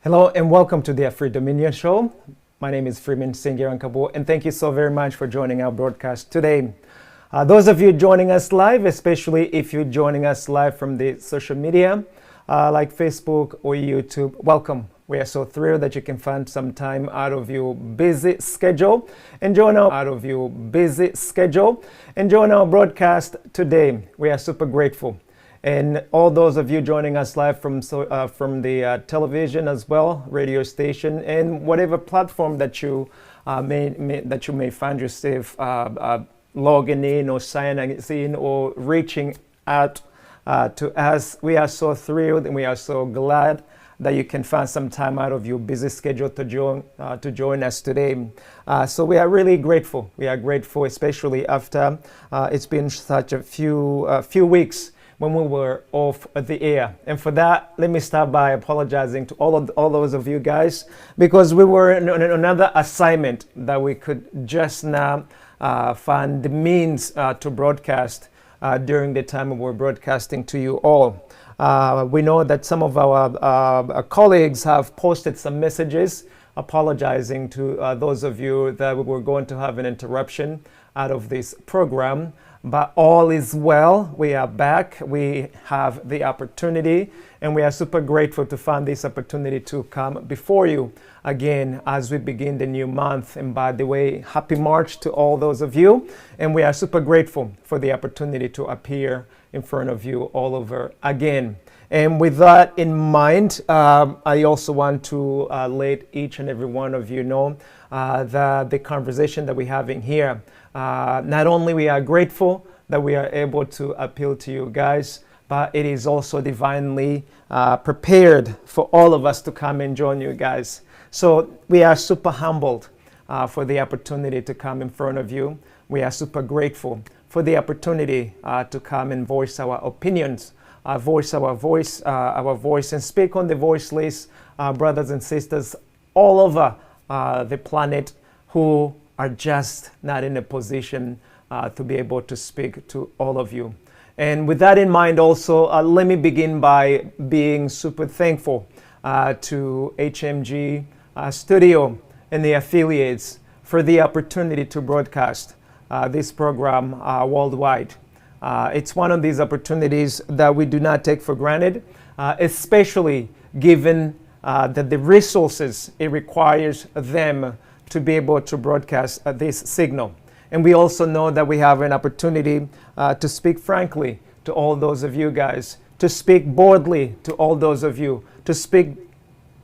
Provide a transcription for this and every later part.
Hello and welcome to the Free Dominion Show. My name is Freeman Singirankabo, and thank you so very much for joining our broadcast today. Those of you joining us live, especially if you're joining us live from the social media like Facebook or YouTube, welcome. We are so thrilled that you can find some time out of your busy schedule and join our broadcast today. We are super grateful. And all those of you joining us live from the television as well, radio station, and whatever platform that you may find yourself logging in or signing in or reaching out to us, we are so thrilled and we are so glad that you can find some time out of your busy schedule to join us today. So we are really grateful. We are grateful, especially after it's been such a few weeks when we were off the air. And for that, let me start by apologizing to all those of you guys, because we were on another assignment that we could just now find the means to broadcast during the time we were broadcasting to you all. We know that some of our colleagues have posted some messages apologizing to those of you that we were going to have an interruption out of this program. But all is well. We are back. We have the opportunity, and we are super grateful to find this opportunity to come before you again as we begin the new month. And by the way, happy March to all those of you. And we are super grateful for the opportunity to appear in front of you all over again. And with that in mind, I also want to let each and every one of you know the conversation that we're having here. Not only we are grateful that we are able to appeal to you guys, but it is also divinely prepared for all of us to come and join you guys. So we are super humbled for the opportunity to come in front of you. We are super grateful for the opportunity to come and voice our opinions, voice our voice, and speak on the voiceless brothers and sisters all over the planet who are just not in a position to be able to speak to all of you. And with that in mind also, let me begin by being super thankful to HMG Studio and the affiliates for the opportunity to broadcast this program worldwide. It's one of these opportunities that we do not take for granted, especially given that the resources it requires them to be able to broadcast this signal. And we also know that we have an opportunity to speak frankly to all those of you guys, to speak boldly to all those of you, to speak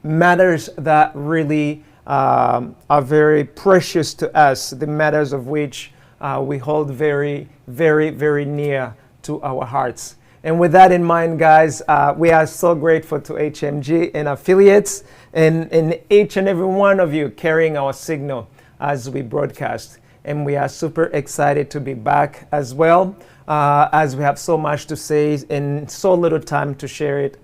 matters that really are very precious to us, the matters of which we hold very, very, very near to our hearts. And with that in mind, guys, we are so grateful to HMG and affiliates and each and every one of you carrying our signal as we broadcast. And we are super excited to be back as well, as we have so much to say and so little time to share it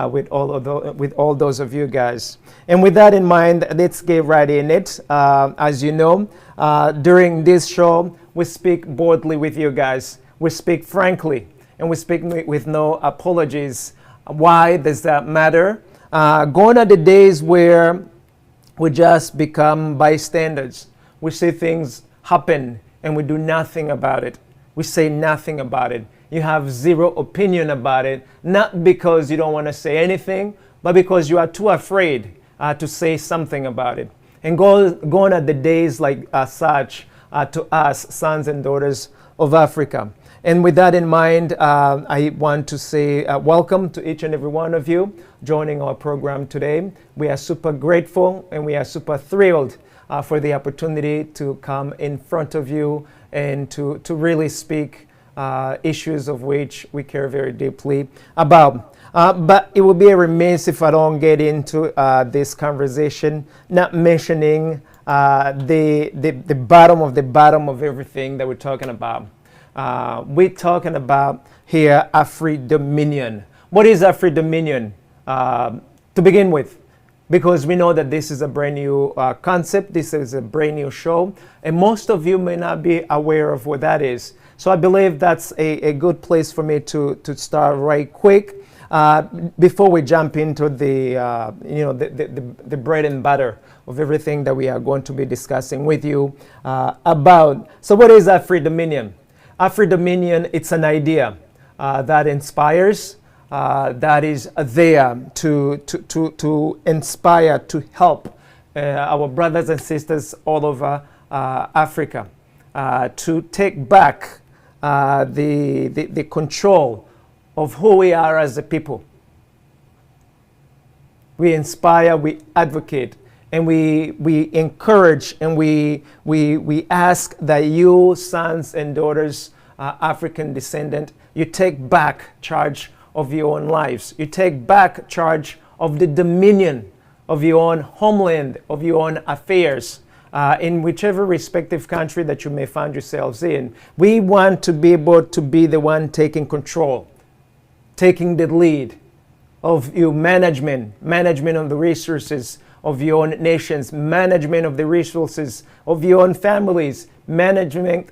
with all those of you guys. And with that in mind, let's get right in it. As you know, during this show, we speak boldly with you guys. We speak frankly. And we speak with no apologies. Why does that matter? Gone are the days where we just become bystanders. We see things happen and we do nothing about it. We say nothing about it. You have zero opinion about it, not because you don't want to say anything, but because you are too afraid to say something about it. And gone are the days like such to us, sons and daughters of Africa. And with that in mind, I want to say welcome to each and every one of you joining our program today. We are super grateful and we are super thrilled for the opportunity to come in front of you and to really speak issues of which we care very deeply about. But it would be a remiss if I don't get into this conversation not mentioning the bottom of everything that we're talking about. We're talking about here Afri Dominion. What is Afri Dominion? To begin with, because we know that this is a brand new concept, this is a brand new show, and most of you may not be aware of what that is. So I believe that's a good place for me to start right quick. before we jump into the bread and butter of everything that we are going to be discussing with you about. So what is Afri-Dominion? Afri-Dominion, it's an idea that inspires, that is there to inspire, to help our brothers and sisters all over Africa to take back the control of who we are as a people. We inspire, we advocate, and we encourage, and we ask that you, sons and daughters, African descendant, you take back charge of your own lives. You take back charge of the dominion of your own homeland, of your own affairs, in whichever respective country that you may find yourselves in. We want to be able to be the one taking control, taking the lead of your management of the resources of your own nations, management of the resources of your own families, management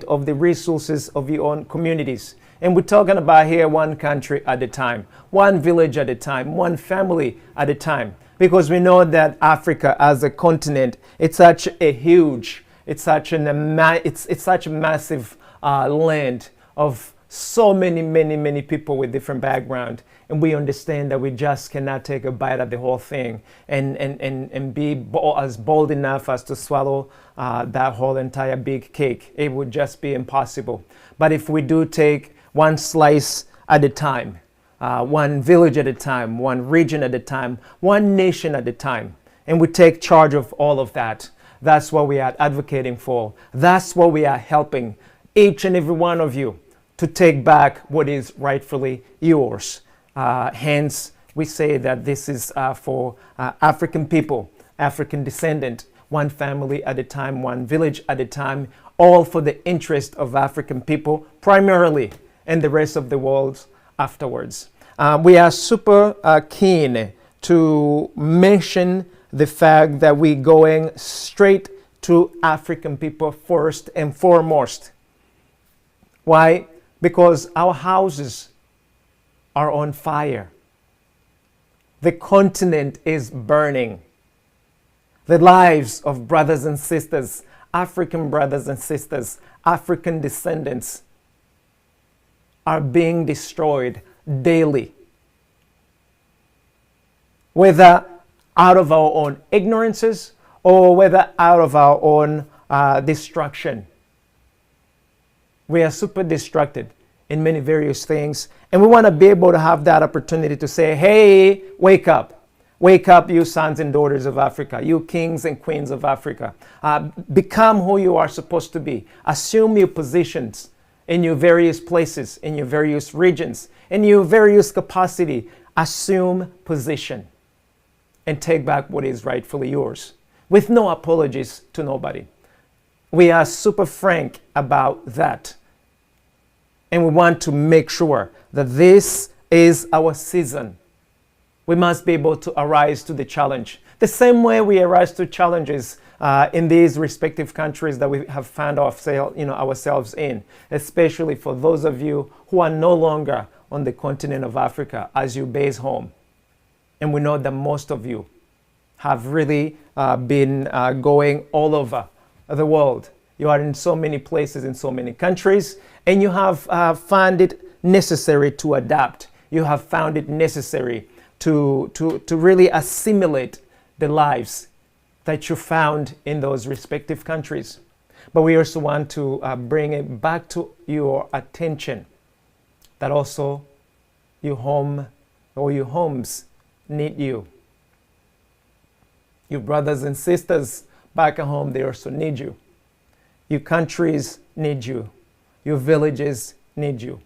of the resources of your own communities. And we're talking about here one country at a time, one village at a time, one family at a time. Because we know that Africa as a continent, it's such a huge, it's such a massive land of so many people with different background. And we understand that we just cannot take a bite of the whole thing and be as bold enough as to swallow that whole entire big cake. It would just be impossible. But if we do take one slice at a time, one village at a time, one region at a time, one nation at a time, and we take charge of all of that, that's what we are advocating for. That's what we are helping each and every one of you to take back what is rightfully yours. Hence, we say that this is for African people, African descendant, one family at a time, one village at a time, all for the interest of African people primarily, and the rest of the world afterwards. We are super keen to mention the fact that we're going straight to African people first and foremost. Why? Because our houses are on fire. The continent is burning. The lives of brothers and sisters, African brothers and sisters, African descendants, are being destroyed daily. Whether out of our own ignorances or whether out of our own destruction. We are super distracted in many various things, and we want to be able to have that opportunity to say, hey, wake up. Wake up, you sons and daughters of Africa, you kings and queens of Africa. Become who you are supposed to be. Assume your positions in your various places, in your various regions, in your various capacity. Assume position and take back what is rightfully yours with no apologies to nobody. We are super frank about that. And we want to make sure that this is our season. We must be able to arise to the challenge. The same way we arise to challenges in these respective countries that we have found ourselves in, especially for those of you who are no longer on the continent of Africa as your base home. And we know that most of you have really been going all over the world. You are in so many places, in so many countries, and you have found it necessary to adapt. You have found it necessary to really assimilate the lives that you found in those respective countries. But we also want to bring it back to your attention that also your home or your homes need you. Your brothers and sisters back at home, they also need you. Your countries need you. Your villages need you.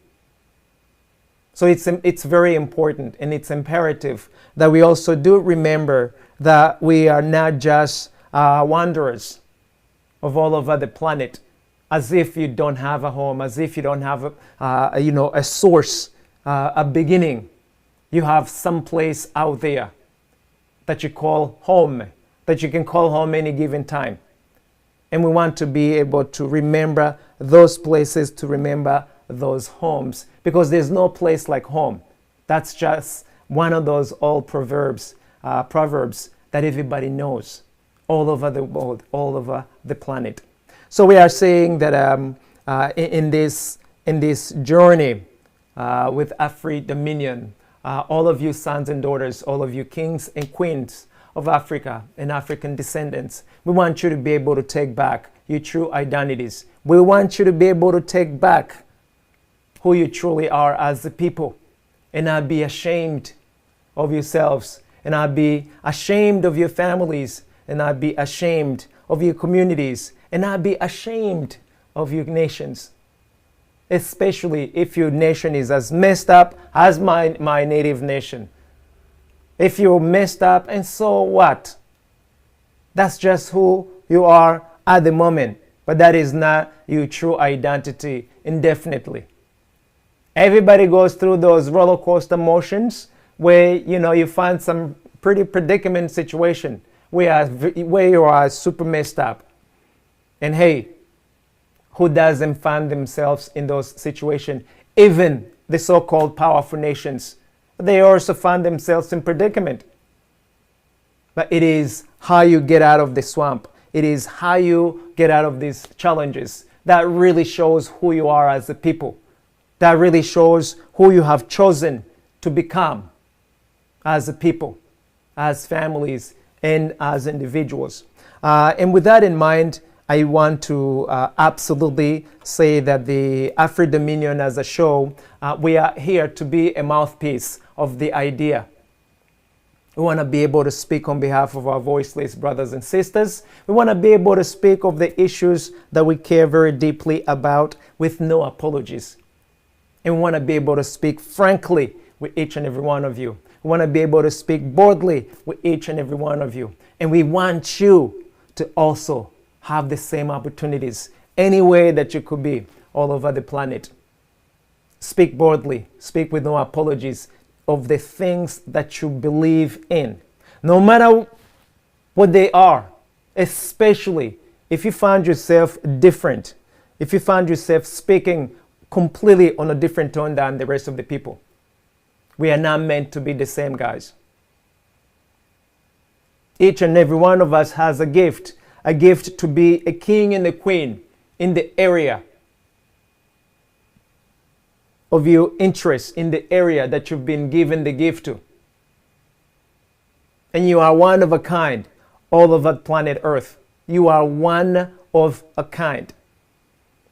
So it's very important and it's imperative that we also do remember that we are not just wanderers of all over the planet, as if you don't have a home, as if you don't have a source, a beginning. You have some place out there that you call home, that you can call home any given time. And we want to be able to remember those places, to remember those homes, because there's no place like home. That's just one of those old proverbs that everybody knows all over the world, all over the planet. So we are saying that in this journey with Afri Dominion, all of you sons and daughters, all of you kings and queens of Africa and African descendants, we want you to be able to take back your true identities. We want you to be able to take back who you truly are as a people, and not be ashamed of yourselves, and not be ashamed of your families, and not be ashamed of your communities, and not be ashamed of your nations. Especially if your nation is as messed up as my native nation. If you're messed up, and so what? That's just who you are at the moment, but that is not your true identity indefinitely. Everybody goes through those roller coaster motions where you find some pretty predicament situation where you are super messed up. And hey, who doesn't find themselves in those situations? Even the so-called powerful nations, they also find themselves in predicament. But it is how you get out of the swamp. It is how you get out of these challenges that really shows who you are as a people. That really shows who you have chosen to become as a people, as families, and as individuals. And with that in mind, I want to absolutely say that the Afri Dominion as a show, we are here to be a mouthpiece of the idea. We want to be able to speak on behalf of our voiceless brothers and sisters. We want to be able to speak of the issues that we care very deeply about with no apologies. And we want to be able to speak frankly with each and every one of you. We want to be able to speak boldly with each and every one of you. And we want you to also have the same opportunities anywhere that you could be all over the planet. Speak boldly, speak with no apologies of the things that you believe in, no matter what they are, especially if you find yourself different, if you find yourself speaking completely on a different tone than the rest of the people. We are not meant to be the same, guys. Each and every one of us has a gift to be a king and a queen in the area of your interest, in the area that you've been given the gift to. And you are one of a kind all over planet Earth. You are one of a kind.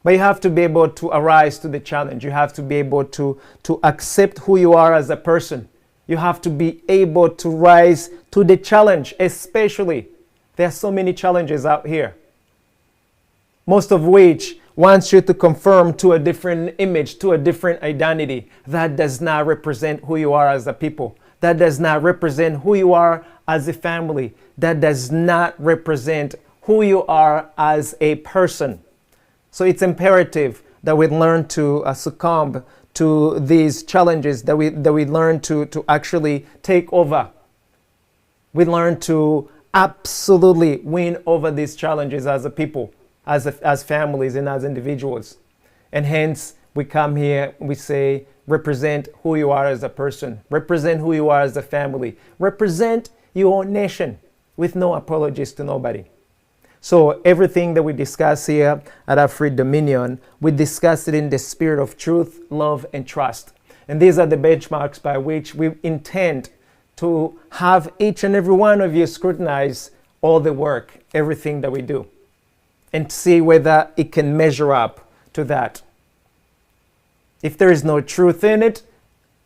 But you have to be able to arise to the challenge. You have to be able to accept who you are as a person. You have to be able to rise to the challenge, especially there are so many challenges out here, most of which wants you to conform to a different image, to a different identity that does not represent who you are as a people, that does not represent who you are as a family, that does not represent who you are as a person. So it's imperative that we learn to succumb to these challenges, that we learn to actually take over. We learn to absolutely win over these challenges as a people, as families and as individuals. And hence we come here, we say, represent who you are as a person, represent who you are as a family, represent your own nation with no apologies to nobody. So everything that we discuss here at Afri Dominion, we discuss it in the spirit of truth, love, and trust. And these are the benchmarks by which we intend to have each and every one of you scrutinize all the work, everything that we do, and see whether it can measure up to that. If there is no truth in it,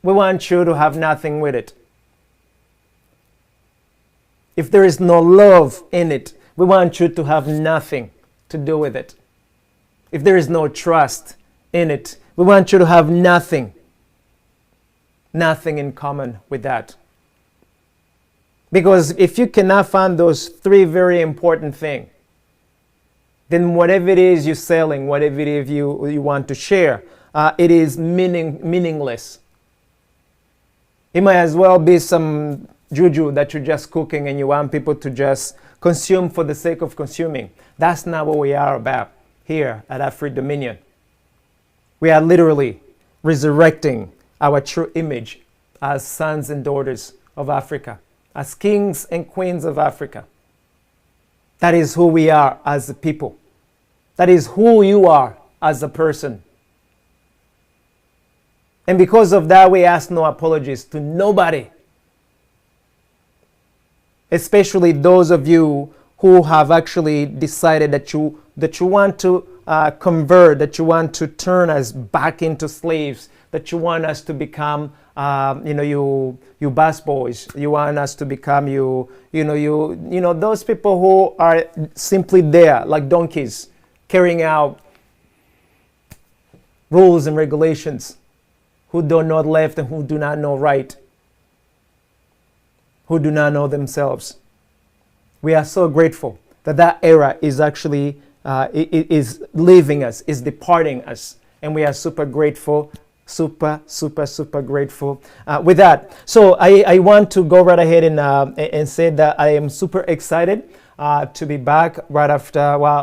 we want you to have nothing with it. If there is no love in it, we want you to have nothing to do with it. If there is no trust in it, we want you to have nothing in common with that. Because if you cannot find those three very important things, then whatever it is you're selling, whatever it is you want to share, it is meaningless. It might as well be some juju that you're just cooking and you want people to just consume for the sake of consuming. That's not what we are about here at Afri Dominion. We are literally resurrecting our true image as sons and daughters of Africa, as kings and queens of Africa. That is who we are as a people. That is who you are as a person. And because of that, we ask no apologies to nobody. Especially those of you who have actually decided that you want to convert, that you want to turn us back into slaves, that you want us to become, you bus boys. You want us to become those people who are simply there like donkeys, carrying out rules and regulations, who do not left and who do not know right, who do not know themselves. We are so grateful that era is actually is leaving us, is departing us, and we are super grateful, super grateful with that. So I want to go right ahead and say that I am super excited to be back right after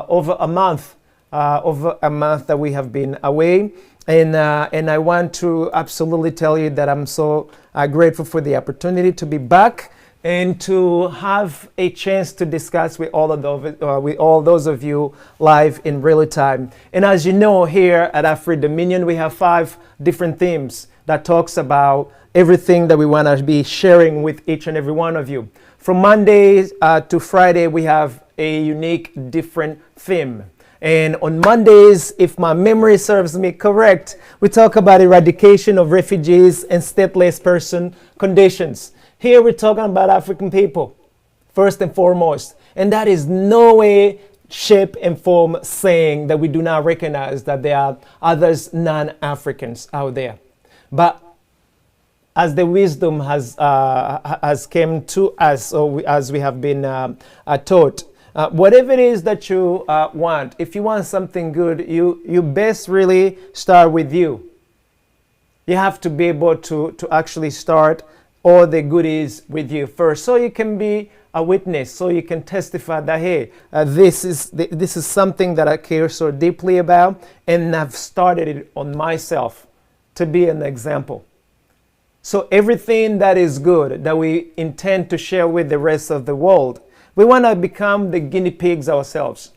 over a month that we have been away. And I want to absolutely tell you that I'm so grateful for the opportunity to be back and to have a chance to discuss with all those of you live in real time. And as you know, here at Afri Dominion, we have 5 different themes that talks about everything that we want to be sharing with each and every one of you. From Monday to Friday, we have a unique, different theme. And on Mondays, if my memory serves me correct, we talk about eradication of refugees and stateless person conditions. Here we're talking about African people, first and foremost. And that is no way, shape, and form saying that we do not recognize that there are others non-Africans out there. But as the wisdom has come to us, or as we have been taught, whatever it is that you want, if you want something good, you best really start with you. You have to be able to actually start all the goodies with you first, so you can be a witness, so you can testify that, hey, this is something that I care so deeply about, and I've started it on myself to be an example. So everything that is good that we intend to share with the rest of the world, we want to become the guinea pigs ourselves.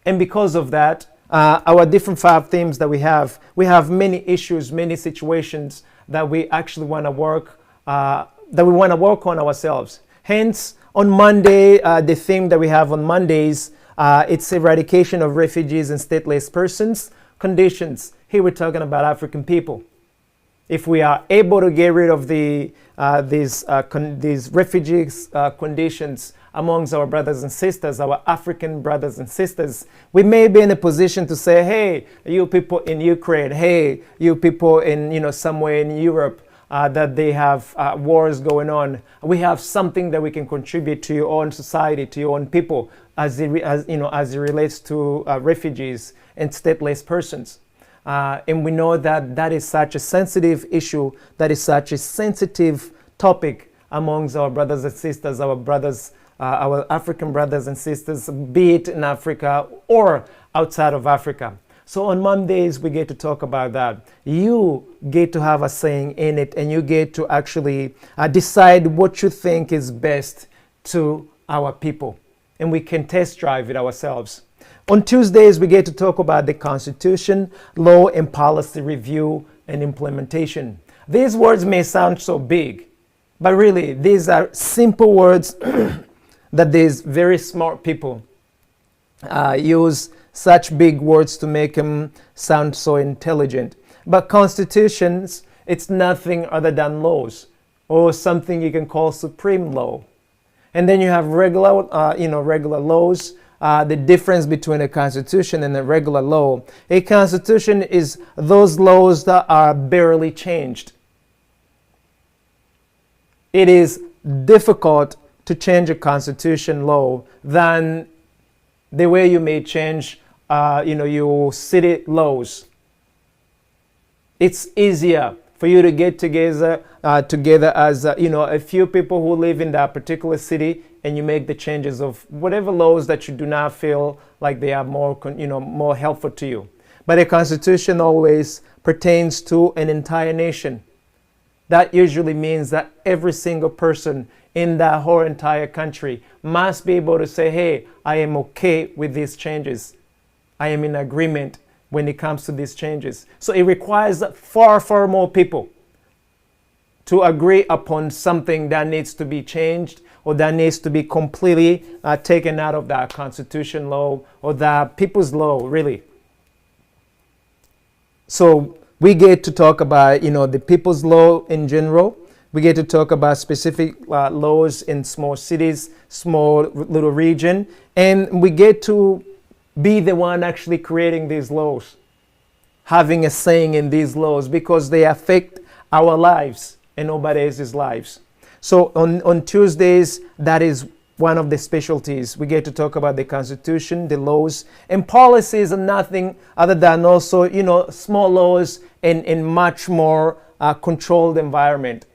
And because of that, our different 5 themes that we have many issues, many situations that we actually want to work, on ourselves. Hence, on Monday, the theme that we have on Mondays, it's eradication of refugees and stateless persons conditions. Here we're talking about African people. If we are able to get rid of these refugees conditions amongst our brothers and sisters, our African brothers and sisters, we may be in a position to say, hey, you people in Ukraine, hey, you people in somewhere in Europe that they have wars going on, we have something that we can contribute to your own society, to your own people, as it relates to refugees and stateless persons. And we know that is such a sensitive issue, that is such a sensitive topic amongst our brothers and sisters, our African brothers and sisters, be it in Africa or outside of Africa. So on Mondays, we get to talk about that. You get to have a saying in it, and you get to actually decide what you think is best to our people. And we can test drive it ourselves. On Tuesdays, we get to talk about the Constitution, law and policy review and implementation. These words may sound so big, but really, these are simple words that these very smart people use such big words to make them sound so intelligent. But constitutions, it's nothing other than laws, or something you can call supreme law. And then you have regular laws. The difference between a constitution and a regular law. A constitution is those laws that are barely changed. It is difficult to change a constitution law than the way you may change, your city laws. It's easier for you to get together as a few people who live in that particular city, and you make the changes of whatever laws that you do not feel like they are more helpful to you. But a constitution always pertains to an entire nation. That usually means that every single person in that whole entire country must be able to say, hey, I am okay with these changes. I am in agreement when it comes to these changes. So it requires far, far more people to agree upon something that needs to be changed or that needs to be completely taken out of that constitution law or that people's law, really. So we get to talk about, the people's law in general. We get to talk about specific laws in small cities, small little region, and we get to be the one actually creating these laws, having a saying in these laws because they affect our lives and nobody else's lives. So on Tuesdays, that is one of the specialties. We get to talk about the Constitution, the laws, and policies are nothing other than also, small laws in much more controlled environment.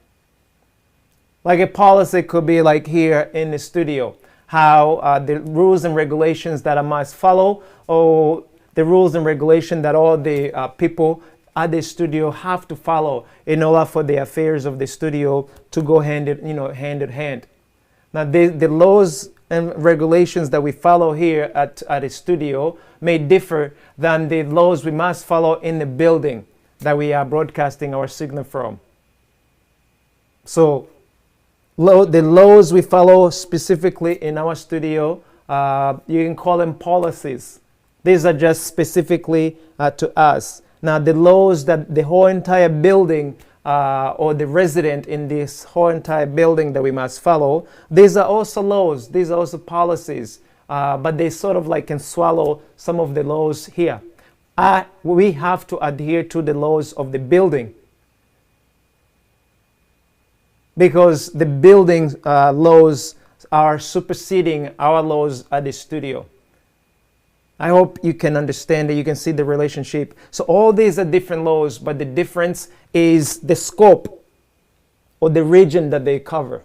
Like a policy could be like here in the studio, how the rules and regulations that I must follow, or the rules and regulations that all the people at the studio have to follow in order for the affairs of the studio to go hand in hand. Now, the laws and regulations that we follow here at the studio may differ than the laws we must follow in the building that we are broadcasting our signal from. So, the laws we follow specifically in our studio, you can call them policies. These are just specifically to us. Now, the laws that the whole entire building or the resident in this whole entire building that we must follow, these are also laws, these are also policies, but they sort of like can swallow some of the laws here. We have to adhere to the laws of the building because the building laws are superseding our laws at the studio. I hope you can understand that you can see the relationship. So all these are different laws, but the difference is the scope or the region that they cover.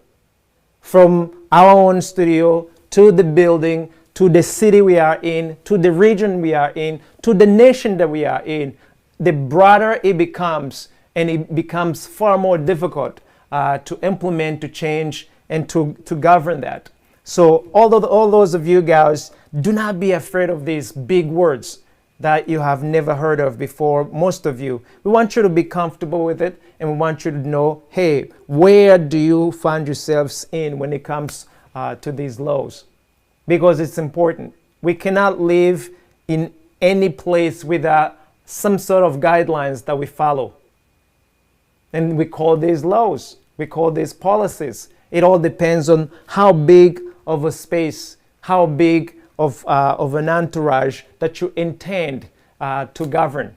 From our own studio to the building, to the city we are in, to the region we are in, to the nation that we are in, the broader it becomes, and it becomes far more difficult to implement, to change, and to govern that. So all those of you guys, do not be afraid of these big words that you have never heard of before, most of you. We want you to be comfortable with it, and we want you to know, hey, where do you find yourselves in when it comes to these laws? Because it's important. We cannot live in any place without some sort of guidelines that we follow. And we call these laws. We call these policies. It all depends on how big of a space, how big of an entourage that you intend to govern.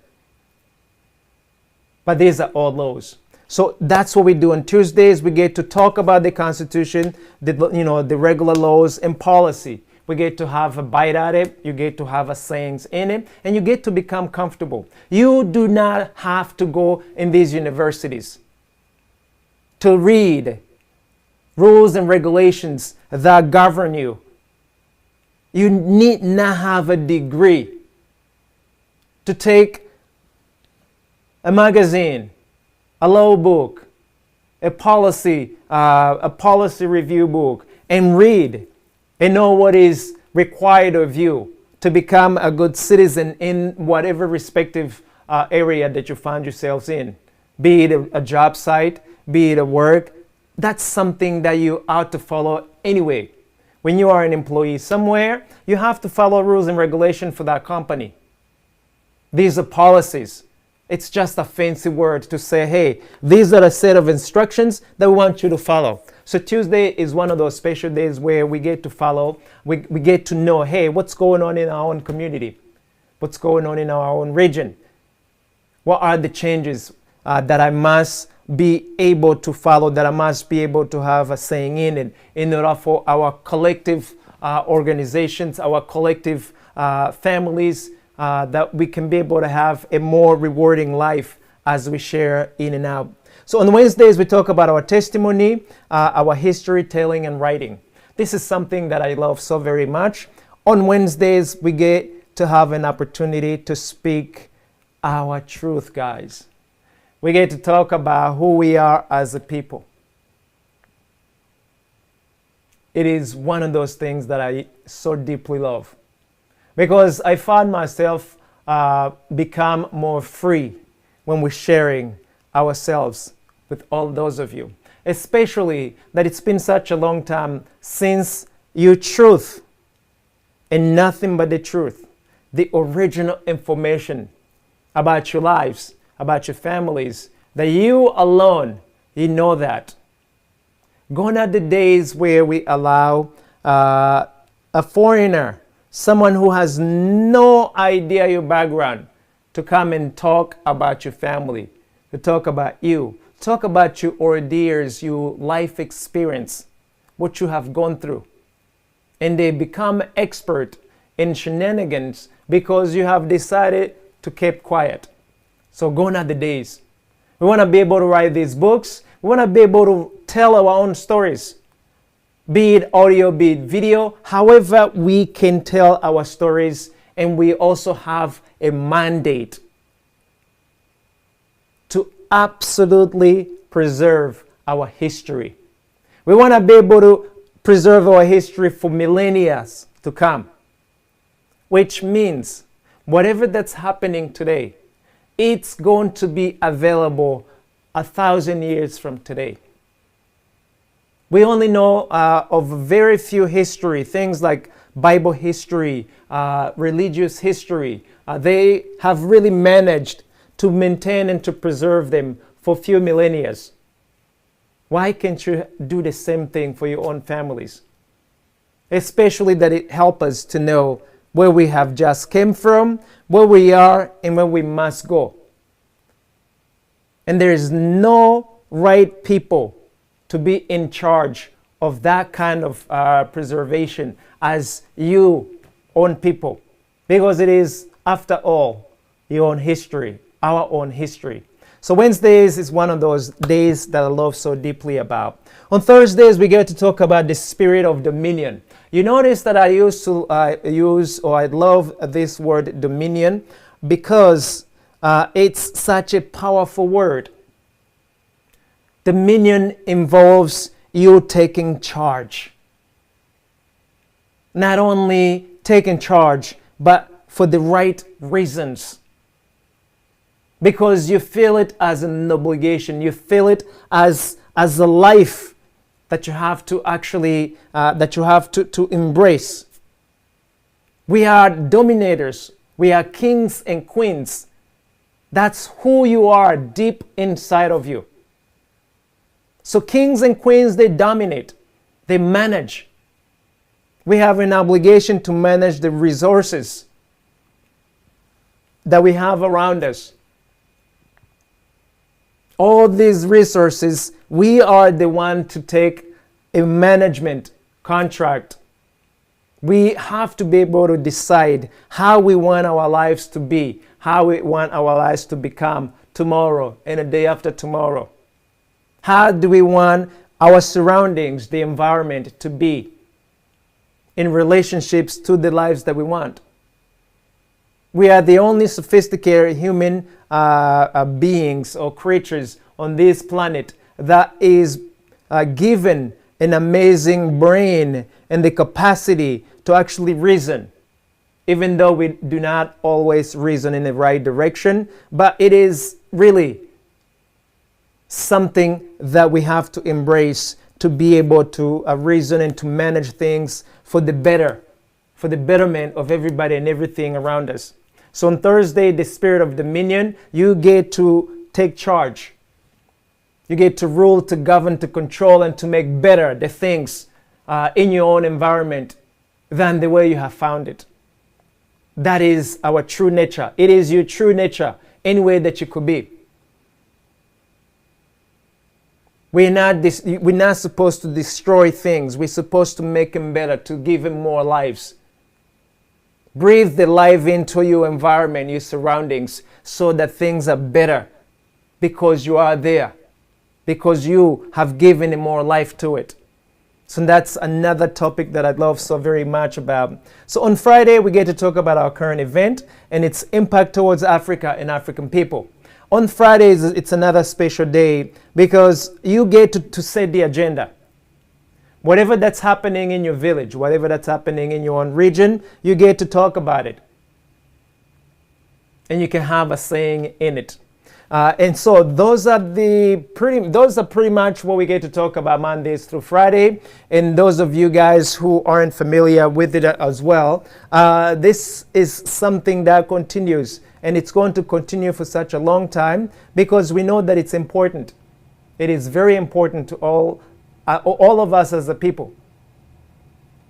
But these are all laws. So that's what we do on Tuesdays. We get to talk about the Constitution, the regular laws and policy. We get to have a bite at it. You get to have a sayings in it, and you get to become comfortable. You do not have to go in these universities to read rules and regulations that govern you. You need not have a degree to take a magazine, a law book, a policy review book, and read and know what is required of you to become a good citizen in whatever respective area that you find yourselves in. Be it a job site, be it a work, that's something that you ought to follow anyway. When you are an employee somewhere, you have to follow rules and regulations for that company. These are policies. It's just a fancy word to say, hey, these are a set of instructions that we want you to follow. So Tuesday is one of those special days where we get to follow, we get to know, hey, what's going on in our own community? What's going on in our own region? What are the changes that I must be able to follow, that I must be able to have a saying in order for our collective organizations, our collective families, that we can be able to have a more rewarding life as we share in and out. So on Wednesdays, we talk about our testimony, our history telling and writing. This is something that I love so very much. On Wednesdays, we get to have an opportunity to speak our truth, guys. We get to talk about who we are as a people. It is one of those things that I so deeply love, because I found myself become more free when we're sharing ourselves with all those of you, especially that it's been such a long time since your truth and nothing but the truth, the original information about your lives, about your families, that you alone, you know that. Gone are the days where we allow a foreigner, someone who has no idea your background, to come and talk about your family, to talk about you, talk about your ordeals, your life experience, what you have gone through. And they become expert in shenanigans because you have decided to keep quiet. So gone are the days. We want to be able to write these books. We want to be able to tell our own stories, be it audio, be it video, however we can tell our stories. And we also have a mandate to absolutely preserve our history. We want to be able to preserve our history for millennia to come, which means whatever that's happening today, it's going to be available 1,000 years from today. We only know of very few history, things like Bible history, religious history. They have really managed to maintain and to preserve them for few millennia. Why can't you do the same thing for your own families? Especially that it helps us to know where we have just came from, where we are, and where we must go. And there is no right people to be in charge of that kind of preservation as you own people, because it is, after all, your own history, our own history. So Wednesdays is one of those days that I love so deeply about. On Thursdays, we get to talk about the spirit of dominion. You notice that I used to I love this word dominion because it's such a powerful word. Dominion involves you taking charge. Not only taking charge, but for the right reasons. Because you feel it as an obligation. You feel it as a life that you have to actually, to embrace. We are dominators. We are kings and queens. That's who you are deep inside of you. So kings and queens, they dominate. They manage. We have an obligation to manage the resources that we have around us. All these resources, we are the one to take a management contract. We have to be able to decide how we want our lives to be, how we want our lives to become tomorrow and the day after tomorrow. How do we want our surroundings, the environment to be in relationships to the lives that we want? We are the only sophisticated human beings or creatures on this planet that is given an amazing brain and the capacity to actually reason, even though we do not always reason in the right direction. But it is really something that we have to embrace to be able to reason and to manage things for the better, for the betterment of everybody and everything around us. So on Thursday, the spirit of dominion, you get to take charge. You get to rule, to govern, to control, and to make better the things in your own environment than the way you have found it. That is our true nature. It is your true nature, any way that you could be. We're not supposed to destroy things. We're supposed to make them better, to give them more lives. Breathe the life into your environment, your surroundings, so that things are better because you are there, because you have given more life to it. So that's another topic that I love so very much about. So on Friday, we get to talk about our current event and its impact towards Africa and African people. On Fridays, it's another special day because you get to set the agenda. Whatever that's happening in your village, whatever that's happening in your own region, you get to talk about it. And you can have a saying in it. And so those are pretty much what we get to talk about Mondays through Friday. And those of you guys who aren't familiar with it as well, this is something that continues, and it's going to continue for such a long time because we know that it's important. It is very important to all of us as a people.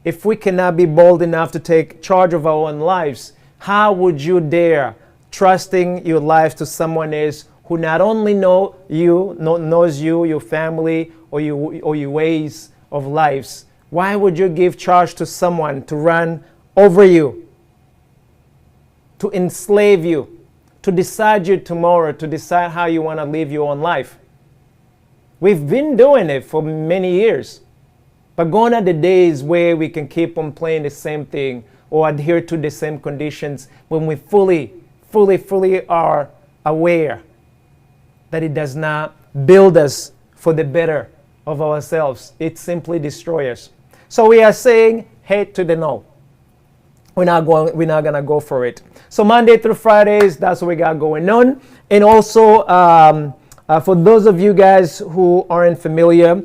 If we cannot be bold enough to take charge of our own lives, how would you dare trusting your life to someone else who not only knows you, your family, or your ways of lives? Why would you give charge to someone to run over you, to enslave you, to decide you tomorrow, to decide how you want to live your own life? We've been doing it for many years, but gone are the days where we can keep on playing the same thing or adhere to the same conditions when we fully are aware that it does not build us for the better of ourselves. It simply destroys us. So we are saying hate to the no. We're not gonna go for it. So Monday through Fridays, that's what we got going on. And also, for those of you guys who aren't familiar,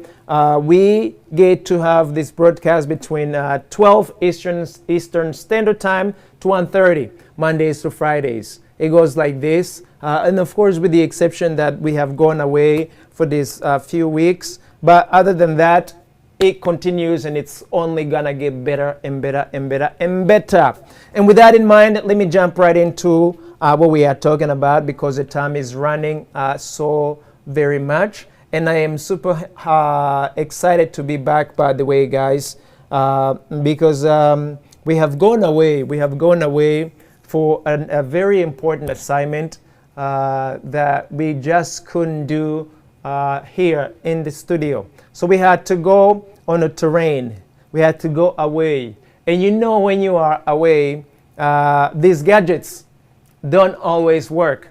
we get to have this broadcast between 12 Eastern Standard Time to 1:30, Mondays to Fridays. It goes like this. And of course, with the exception that we have gone away for these few weeks. But other than that, it continues and it's only gonna get better and better and better and better. And with that in mind, let me jump right into what we are talking about because the time is running so very much. And I am super excited to be back, by the way, guys, because we have gone away. We have gone away for a very important assignment that we just couldn't do here in the studio. So we had to go on a terrain. We had to go away. And you know, when you are away, these gadgets don't always work.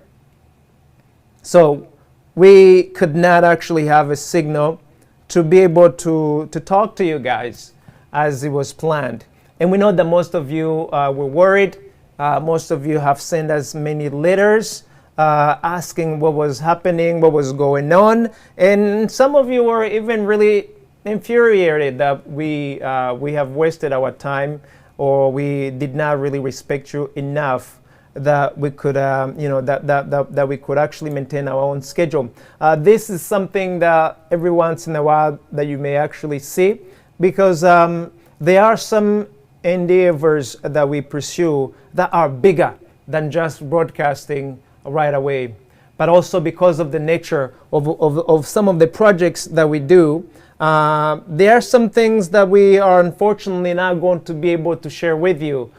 So we could not actually have a signal to be able to talk to you guys as it was planned. And we know that most of you were worried. Most of you have sent us many letters asking what was happening, what was going on. And some of you were even really infuriated that we have wasted our time or we did not really respect you enough that we could, that we could actually maintain our own schedule. This is something that every once in a while that you may actually see because there are some endeavors that we pursue that are bigger than just broadcasting right away, but also because of the nature of some of the projects that we do, there are some things that we are unfortunately not going to be able to share with you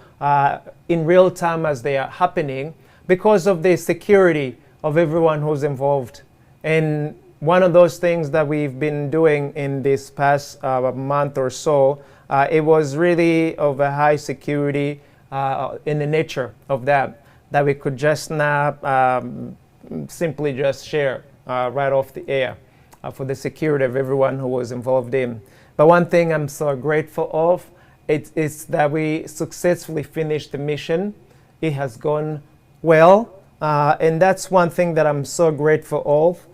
in real time as they are happening because of the security of everyone who's involved. And one of those things that we've been doing in this past month or so, it was really of a high security in the nature of that we could just not simply just share right off the air for the security of everyone who was involved in. But one thing I'm so grateful of, it's that we successfully finished the mission. It has gone well, and that's one thing that I'm so grateful of.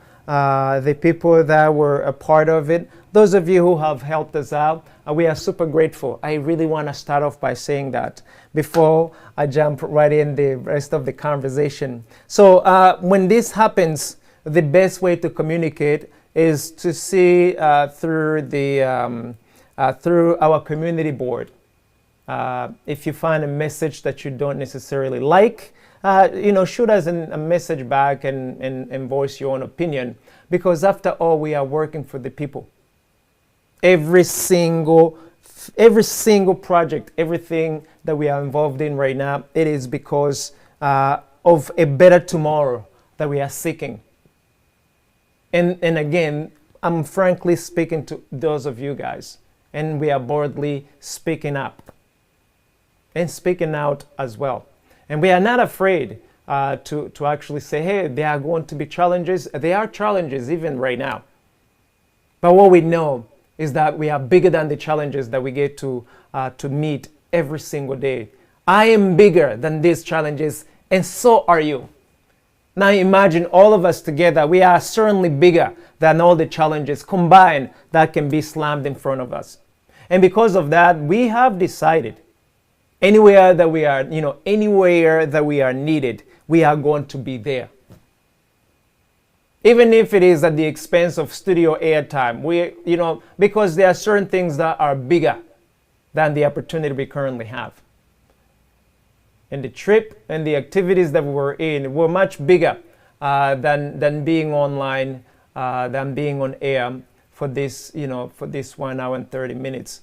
The people that were a part of it, those of you who have helped us out, we are super grateful. I really want to start off by saying that before I jump right in the rest of the conversation. So when this happens, the best way to communicate is to see through our community board. If you find a message that you don't necessarily like, shoot us a message back and voice your own opinion, because after all, we are working for the people. Every single project, everything that we are involved in right now, it is because of a better tomorrow that we are seeking. And again, I'm frankly speaking to those of you guys. and we are boldly speaking up and speaking out as well. And we are not afraid to actually say, hey, there are going to be challenges. There are challenges even right now. But what we know is that we are bigger than the challenges that we get to meet every single day. I am bigger than these challenges, and so are you. Now imagine all of us together. We are certainly bigger than all the challenges combined that can be slammed in front of us. And because of that, we have decided anywhere that we are, anywhere that we are needed, we are going to be there. Even if it is at the expense of studio airtime, because there are certain things that are bigger than the opportunity we currently have. And the trip and the activities that we were in were much bigger than being online, than being on air for this 1 hour and 30 minutes.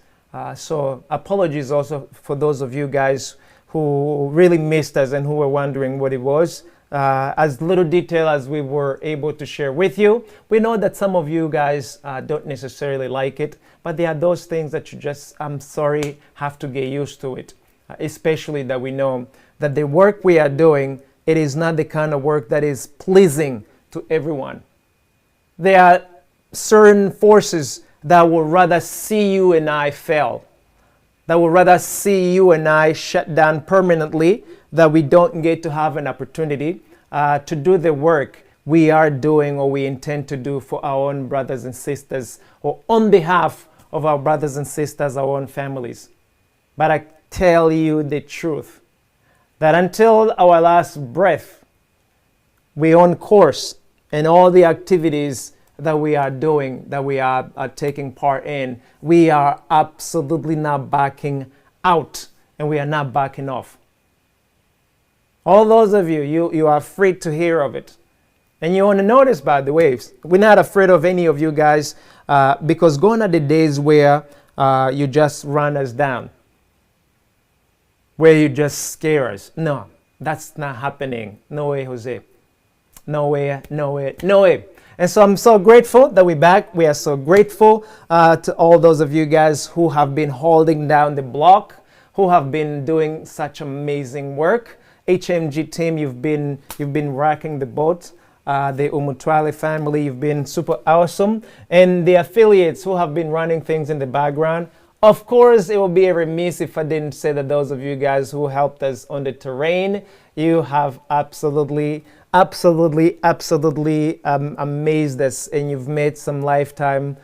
So apologies also for those of you guys who really missed us and who were wondering what it was. As little detail as we were able to share with you, we know that some of you guys don't necessarily like it, but there are those things that you just, I'm sorry, have to get used to it. Especially that we know that the work we are doing, it is not the kind of work that is pleasing to everyone. There are certain forces that would rather see you and I fail, that would rather see you and I shut down permanently, that we don't get to have an opportunity to do the work we are doing or we intend to do for our own brothers and sisters, or on behalf of our brothers and sisters, our own families. But I tell you the truth, that until our last breath, we on course in all the activities that we are doing, that we are taking part in. We are absolutely not backing out, and we are not backing off. All those of you are free to hear of it. And you want to notice, by the way, we're not afraid of any of you guys, because gone are the days where you just run us down, where you just scare us. No, that's not happening. No way, Jose. No way, no way, no way. And so I'm so grateful that we're back. We are so grateful to all those of you guys who have been holding down the block, who have been doing such amazing work. HMG team, you've been rocking the boat. The Umutwale family, you've been super awesome. And the affiliates who have been running things in the background. Of course, it would be a remiss if I didn't say that those of you guys who helped us on the terrain, you have absolutely amazed us, and you've made some lifetime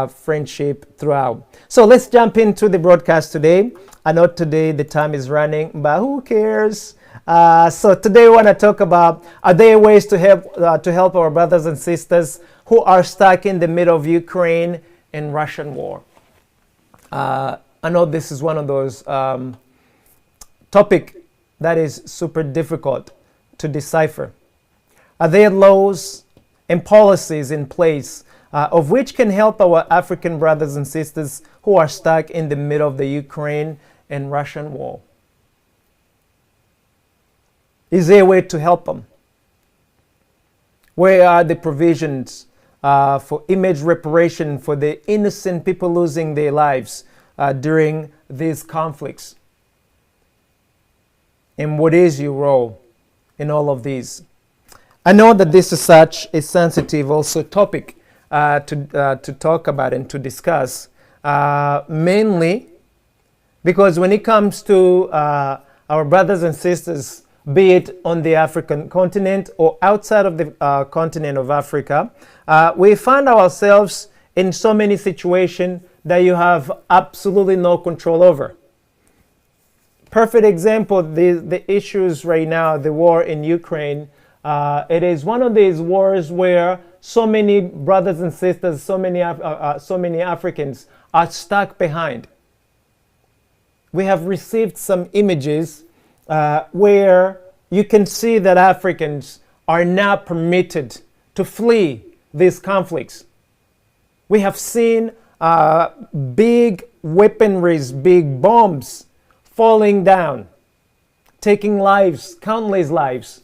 friendship throughout. So let's jump into the broadcast today. I know today the time is running, but who cares? So today we want to talk about, are there ways to help our brothers and sisters who are stuck in the middle of Ukraine and Russian war? I know this is one of those topic that is super difficult to decipher. Are there laws and policies in place of which can help our African brothers and sisters who are stuck in the middle of the Ukraine and Russian war? Is there a way to help them? Where are the provisions for image reparation for the innocent people losing their lives during these conflicts? And what is your role in all of these? I know that this is such a sensitive also topic to talk about and to discuss, mainly because when it comes to our brothers and sisters, be it on the African continent or outside of the continent of Africa, we find ourselves in so many situations that you have absolutely no control over. Perfect example, the issues right now, the war in Ukraine, it is one of these wars where so many brothers and sisters, so many Africans are stuck behind. We have received some images where you can see that Africans are not permitted to flee these conflicts. We have seen big weaponries, big bombs falling down, taking lives, countless lives.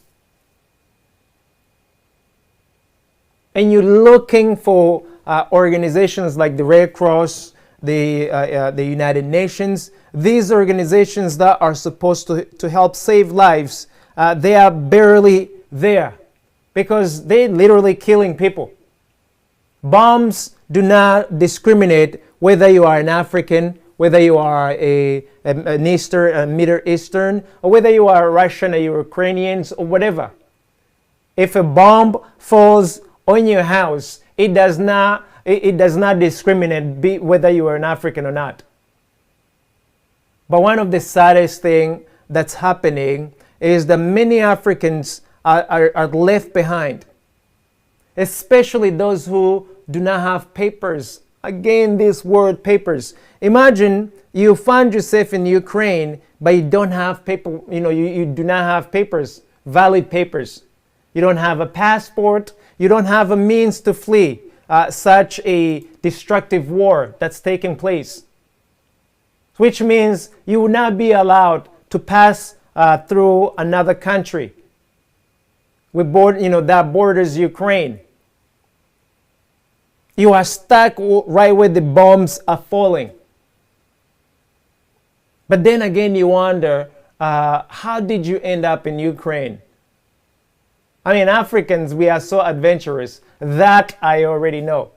And you're looking for organizations like the Red Cross, the United Nations. These organizations that are supposed to help save lives, they are barely there because they're literally killing people. Bombs do not discriminate whether you are an African, whether you are an Middle Eastern, or whether you are Russian or Ukrainians or whatever. If a bomb falls on your house, it does not discriminate whether you are an African or not. But one of the saddest things that's happening is that many Africans are left behind, especially those who do not have papers. Again, this word papers. Imagine you find yourself in Ukraine, but you don't have paper, you do not have papers, valid papers. You don't have a passport. You don't have a means to flee such a destructive war that's taking place. Which means you will not be allowed to pass through another country that borders Ukraine. You are stuck right where the bombs are falling. But then again, you wonder, how did you end up in Ukraine? I mean, Africans, we are so adventurous. That I already know.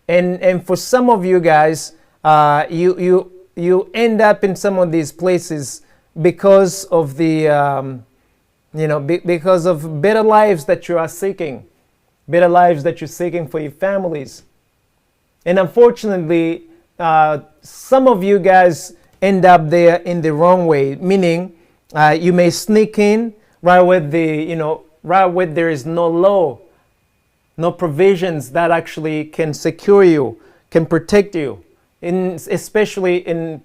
And for some of you guys, you end up in some of these places because of the, because of better lives that you are seeking. Better lives that you're seeking for your families. And unfortunately, some of you guys end up there in the wrong way, meaning you may sneak in right where there is no law, no provisions that actually can secure you, can protect you, especially in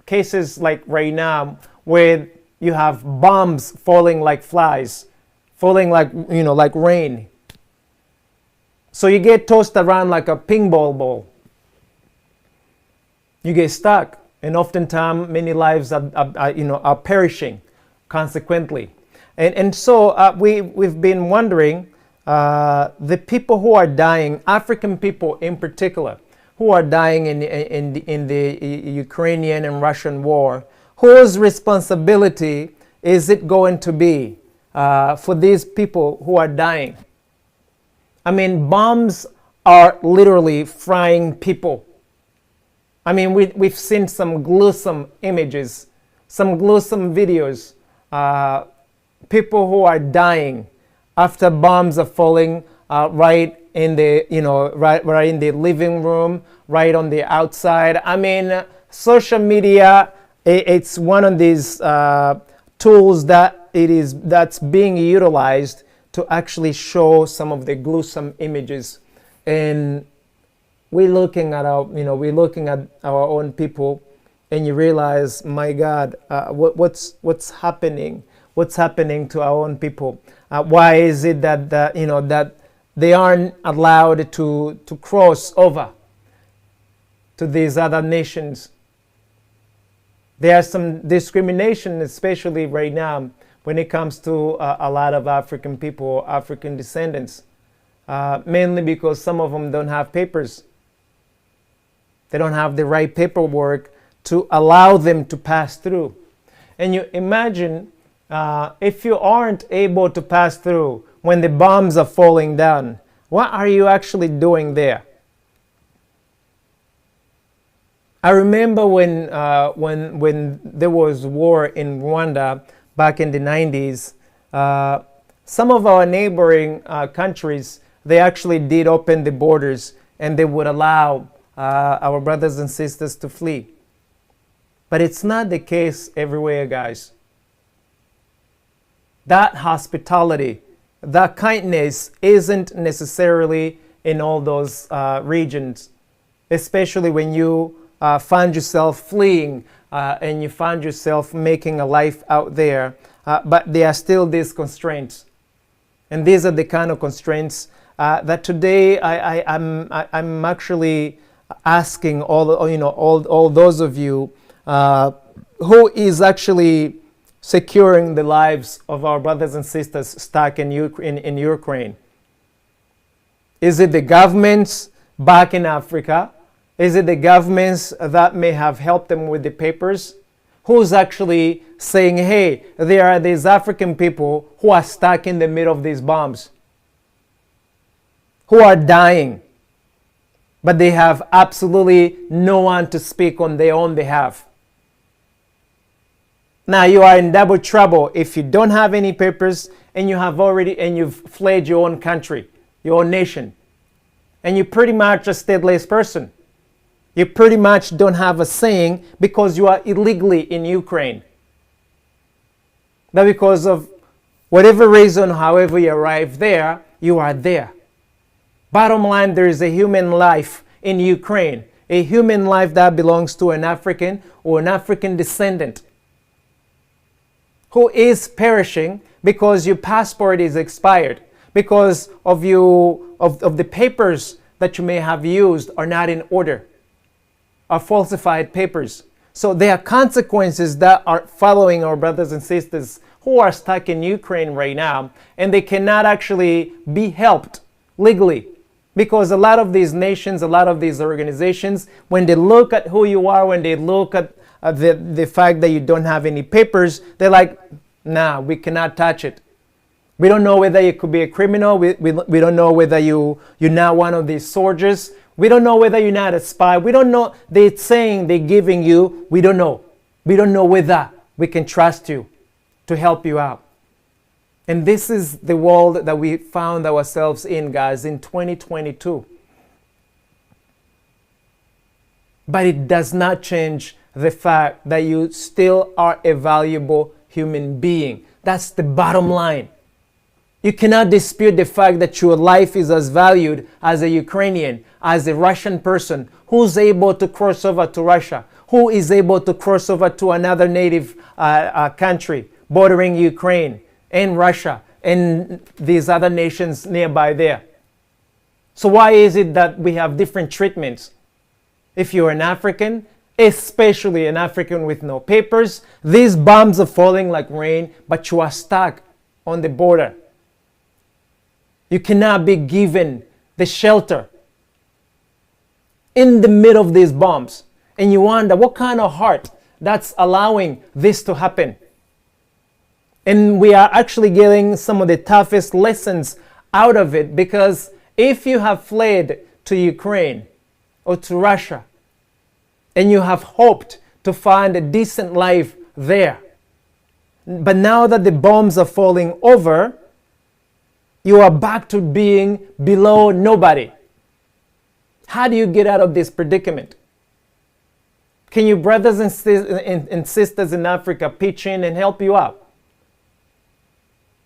cases like right now where you have bombs falling like flies, falling like rain. So you get tossed around like a ping pong ball. You get stuck, and oftentimes many lives are perishing consequently. And so we've been wondering, the people who are dying, African people in particular, who are dying in the Ukrainian and Russian war, whose responsibility is it going to be for these people who are dying? I mean, bombs are literally frying people. I mean, we've seen some gruesome images, some gruesome videos. People who are dying after bombs are falling right in the right in the living room, right on the outside. I mean, social media, it's one of these tools that's being utilized to actually show some of the gruesome images. And we're looking at our own people, and you realize, my God, what's happening? What's happening to our own people? Why is it that they aren't allowed to cross over to these other nations? There's some discrimination, especially right now, when it comes to a lot of African people, African descendants, mainly because some of them don't have papers. They don't have the right paperwork to allow them to pass through. And you imagine if you aren't able to pass through when the bombs are falling down, what are you actually doing there? I remember when there was war in Rwanda back in the 90s, some of our neighboring countries, they actually did open the borders and they would allow our brothers and sisters to flee. But it's not the case everywhere, guys. That hospitality, that kindness isn't necessarily in all those regions, especially when you find yourself fleeing and you find yourself making a life out there. But there are still these constraints. And these are the kind of constraints that today I'm actually asking all those of you who is actually securing the lives of our brothers and sisters stuck in Ukraine. Is it the governments back in Africa? Is it the governments that may have helped them with the papers? Who's actually saying, hey, there are these African people who are stuck in the middle of these bombs, who are dying, but they have absolutely no one to speak on their own behalf? Now you are in double trouble if you don't have any papers and you've fled your own country, your own nation, and you're pretty much a stateless person. You pretty much don't have a saying because you are illegally in Ukraine. That because of whatever reason, however you arrived there, you are there. Bottom line, there is a human life in Ukraine, a human life that belongs to an African or an African descendant who is perishing because your passport is expired, because of the papers that you may have used are not in order, are falsified papers. So there are consequences that are following our brothers and sisters who are stuck in Ukraine right now, and they cannot actually be helped legally. Because a lot of these nations, a lot of these organizations, when they look at who you are, when they look at the fact that you don't have any papers, they're like, nah, we cannot touch it. We don't know whether you could be a criminal. We don't know whether you're not one of these soldiers. We don't know whether you're not a spy. We don't know. They're saying, they're giving you, we don't know. We don't know whether we can trust you to help you out. And this is the world that we found ourselves in, guys, in 2022. But it does not change the fact that you still are a valuable human being. That's the bottom line. You cannot dispute the fact that your life is as valued as a Ukrainian, as a Russian person who's able to cross over to Russia, who is able to cross over to another native country bordering Ukraine and Russia and these other nations nearby there. So why is it that we have different treatments? If you're an African, especially an African with no papers, these bombs are falling like rain, but you are stuck on the border. You cannot be given the shelter in the middle of these bombs. And you wonder what kind of heart that's allowing this to happen. And we are actually getting some of the toughest lessons out of it, because if you have fled to Ukraine or to Russia and you have hoped to find a decent life there, but now that the bombs are falling over, you are back to being below nobody. How do you get out of this predicament? Can your brothers and sisters in Africa pitch in and help you out?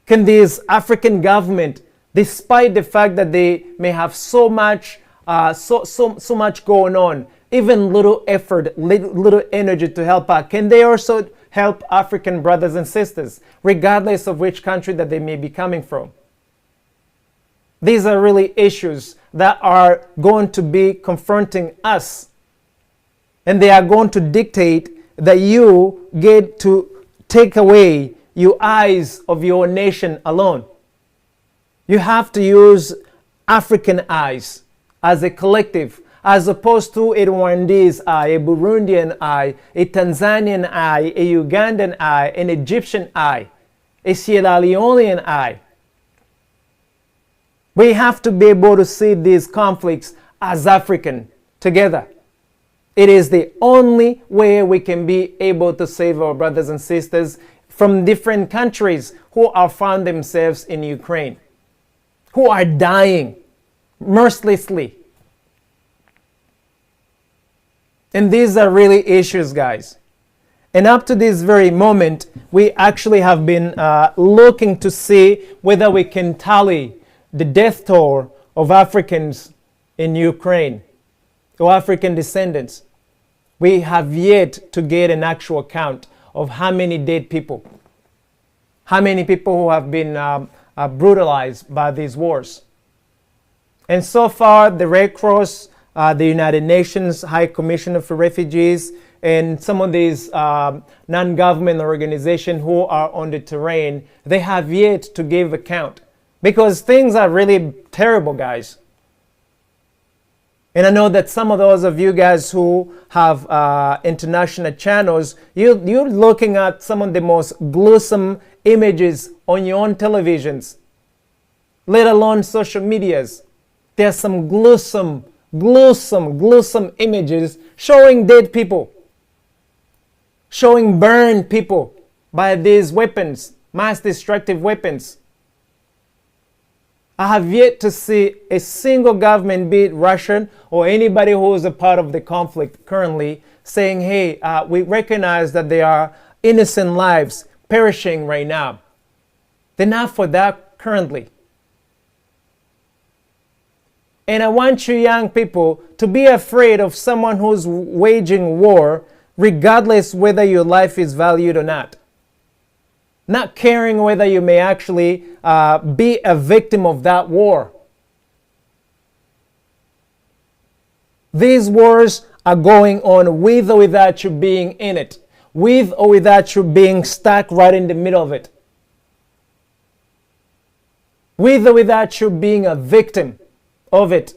Can this African government, despite the fact that they may have so much going on, even little effort, little energy to help out, can they also help African brothers and sisters, regardless of which country that they may be coming from? These are really issues that are going to be confronting us. And they are going to dictate that you get to take away your eyes of your nation alone. You have to use African eyes as a collective, as opposed to a Rwandese eye, a Burundian eye, a Tanzanian eye, a Ugandan eye, an Egyptian eye, a Sierra Leonean eye. We have to be able to see these conflicts as African together. It is the only way we can be able to save our brothers and sisters from different countries who have found themselves in Ukraine, who are dying mercilessly. And these are really issues, guys. And up to this very moment, we actually have been looking to see whether we can tally the death toll of Africans in Ukraine, or African descendants. We have yet to get an actual count of how many dead people, how many people who have been brutalized by these wars. And so far, the Red Cross, the United Nations High Commissioner for Refugees, and some of these non-government organizations who are on the terrain, they have yet to give a count. Because things are really terrible, guys. And I know that some of those of you guys who have international channels, you're looking at some of the most gruesome images on your own televisions, let alone social medias. There's some gruesome images showing dead people, showing burned people by these weapons, mass destructive weapons. I have yet to see a single government, be it Russian or anybody who is a part of the conflict currently, saying, hey, we recognize that there are innocent lives perishing right now. They're not for that currently. And I want you young people to be afraid of someone who's waging war, regardless whether your life is valued or not. Not caring whether you may actually be a victim of that war. These wars are going on with or without you being in it, with or without you being stuck right in the middle of it, with or without you being a victim of it.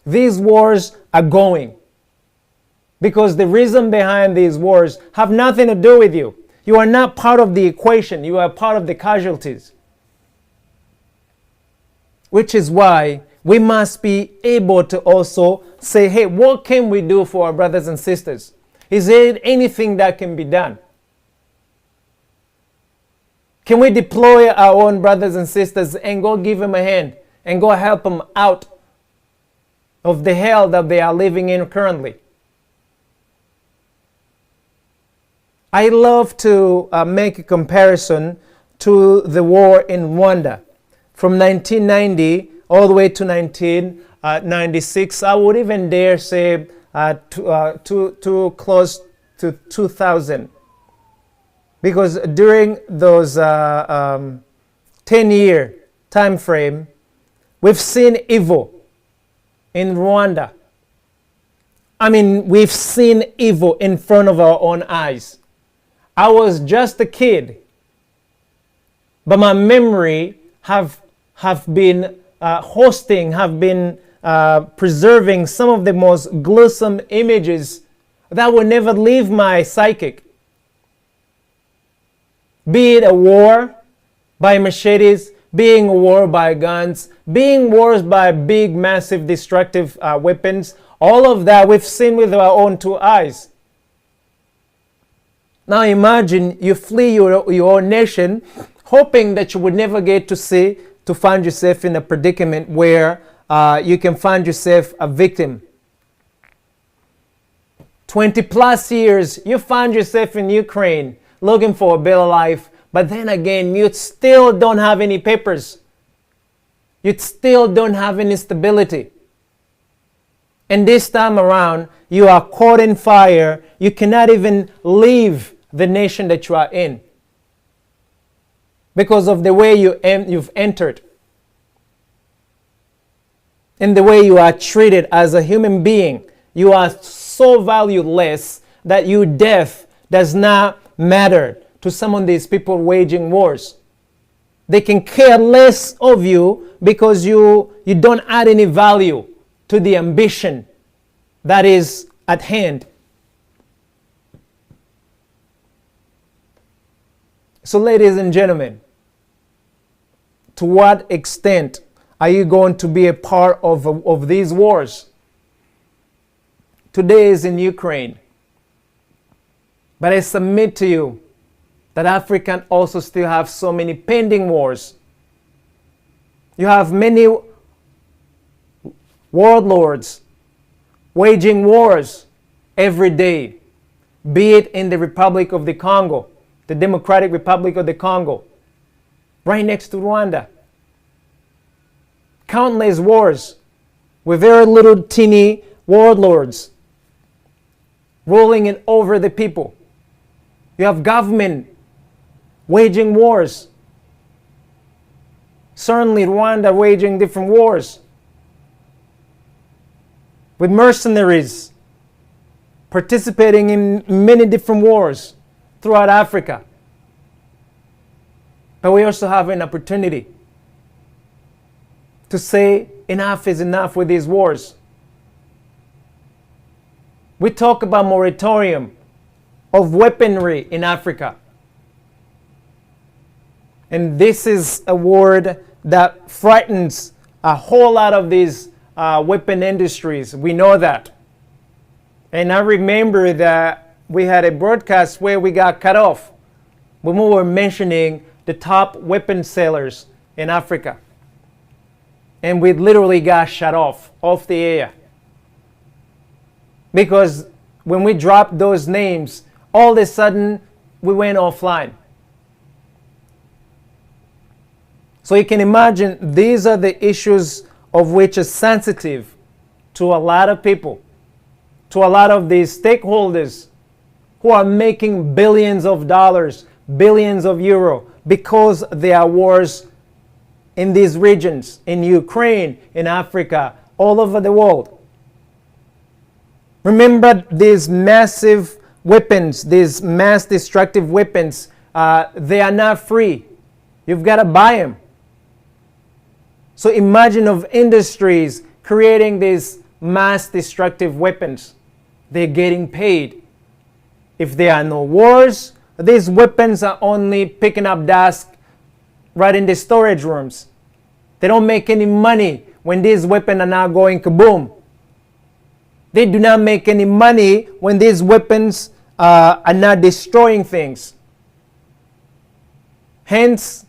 These wars are going. Because the reason behind these wars have nothing to do with you. You are not part of the equation. You are part of the casualties. Which is why we must be able to also say, hey, what can we do for our brothers and sisters? Is there anything that can be done? Can we deploy our own brothers and sisters and go give them a hand and go help them out of the hell that they are living in currently? I love to make a comparison to the war in Rwanda. From 1990 all the way to 1996, I would even dare say to close to 2000. Because during those 10-year time frame, we've seen evil in Rwanda. I mean, we've seen evil in front of our own eyes. I was just a kid, but my memory have been preserving some of the most gruesome images that will never leave my psychic. Be it a war by machetes, being a war by guns, being wars by big, massive, destructive weapons, all of that we've seen with our own two eyes. Now imagine you flee your own nation, hoping that you would never get to find yourself in a predicament where you can find yourself a victim. 20 plus years, you find yourself in Ukraine looking for a better life, but then again, you still don't have any papers. You still don't have any stability. And this time around, you are caught in fire. You cannot even leave the nation that you are in because of the way you've entered and the way you are treated as a human being. You are so valueless that your death does not matter to some of these people waging wars. They can care less of you because you don't add any value to the ambition that is at hand. So ladies and gentlemen, to what extent are you going to be a part of these wars? Today is in Ukraine. But I submit to you that Africa also still have so many pending wars. You have many warlords waging wars every day, be it in the Republic of the Congo, the Democratic Republic of the Congo, right next to Rwanda. Countless wars with very little teeny warlords ruling it over the people. You have government waging wars. Certainly Rwanda waging different wars with mercenaries participating in many different wars throughout Africa. But we also have an opportunity to say enough is enough with these wars. We talk about moratorium of weaponry in Africa. And this is a word that frightens a whole lot of these weapon industries. We know that. And I remember that we had a broadcast where we got cut off when we were mentioning the top weapon sellers in Africa. And we literally got shut off the air. Because when we dropped those names, all of a sudden we went offline. So you can imagine these are the issues of which are sensitive to a lot of people, to a lot of these stakeholders who are making billions of dollars, billions of euro, because there are wars in these regions, in Ukraine, in Africa, all over the world. Remember, these massive weapons, these mass destructive weapons, they are not free. You've got to buy them. So imagine of industries creating these mass destructive weapons. They're getting paid. If there are no wars, these weapons are only picking up dust right in the storage rooms. They don't make any money when these weapons are not going kaboom. They do not make any money when these weapons are not destroying things. Hence,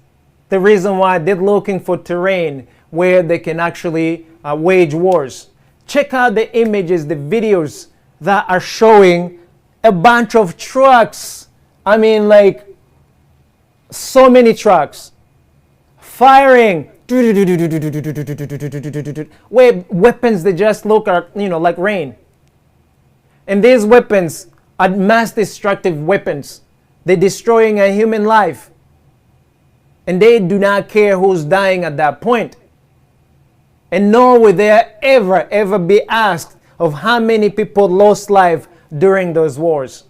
the reason why they're looking for terrain where they can actually wage wars. Check out the images, the videos that are showing a bunch of trucks. I mean, like, so many trucks firing, where weapons that just look like rain. And these weapons are mass destructive weapons. They're destroying a human life. And they do not care who's dying at that point. And nor will they ever be asked of how many people lost life during those wars.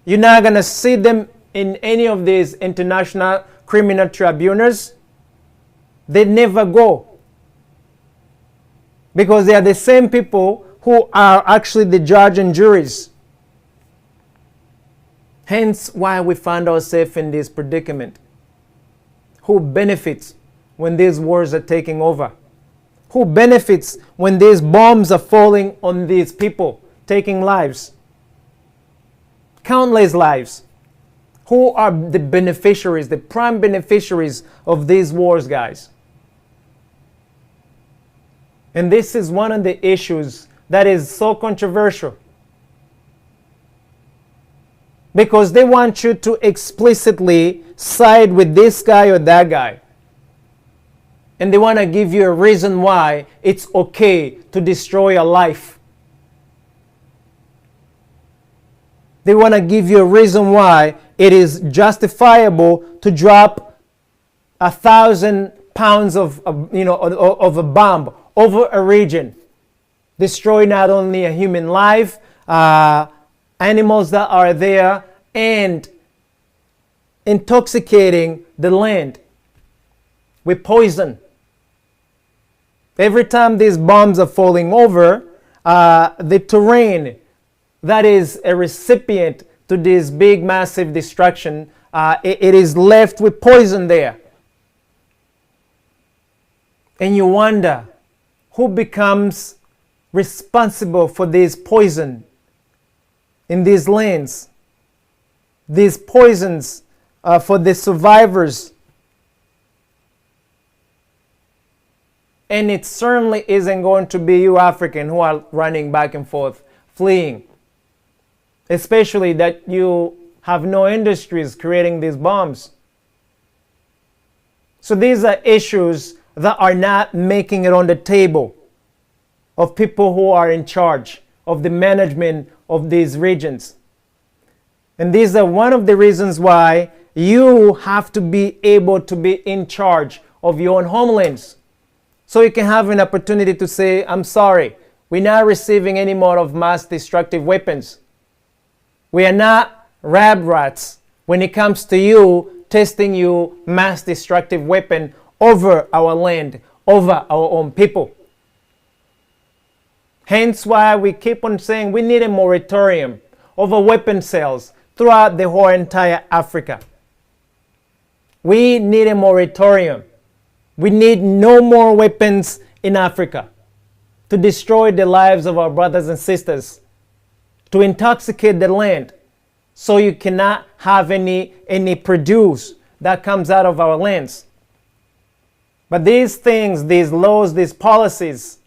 You're not going to see them in any of these international criminal tribunals. They never go. Because they are the same people who are actually the judge and juries. Hence why we find ourselves in this predicament. Who benefits when these wars are taking over? Who benefits when these bombs are falling on these people, taking lives? Countless lives. Who are the beneficiaries, the prime beneficiaries of these wars, guys? And this is one of the issues that is so controversial. Because they want you to explicitly side with this guy or that guy. And they want to give you a reason why it's okay to destroy a life. They want to give you a reason why it is justifiable to drop 1,000 pounds of a bomb over a region, destroy not only a human life, animals that are there, and intoxicating the land with poison. Every time these bombs are falling over, the terrain that is a recipient to this big massive destruction, it is left with poison there. And you wonder who becomes responsible for this poison in these lands, these poisons for the survivors. And it certainly isn't going to be you African who are running back and forth, fleeing. Especially that you have no industries creating these bombs. So these are issues that are not making it on the table of people who are in charge of the management of these regions. And these are one of the reasons why you have to be able to be in charge of your own homelands. So you can have an opportunity to say, I'm sorry, we're not receiving any more of mass destructive weapons. We are not lab rats when it comes to you testing you mass destructive weapon over our land, over our own people. Hence why we keep on saying we need a moratorium over weapon sales throughout the whole entire Africa. We need a moratorium. We need no more weapons in Africa to destroy the lives of our brothers and sisters, to intoxicate the land, so you cannot have any produce that comes out of our lands. But these things, these laws, these policies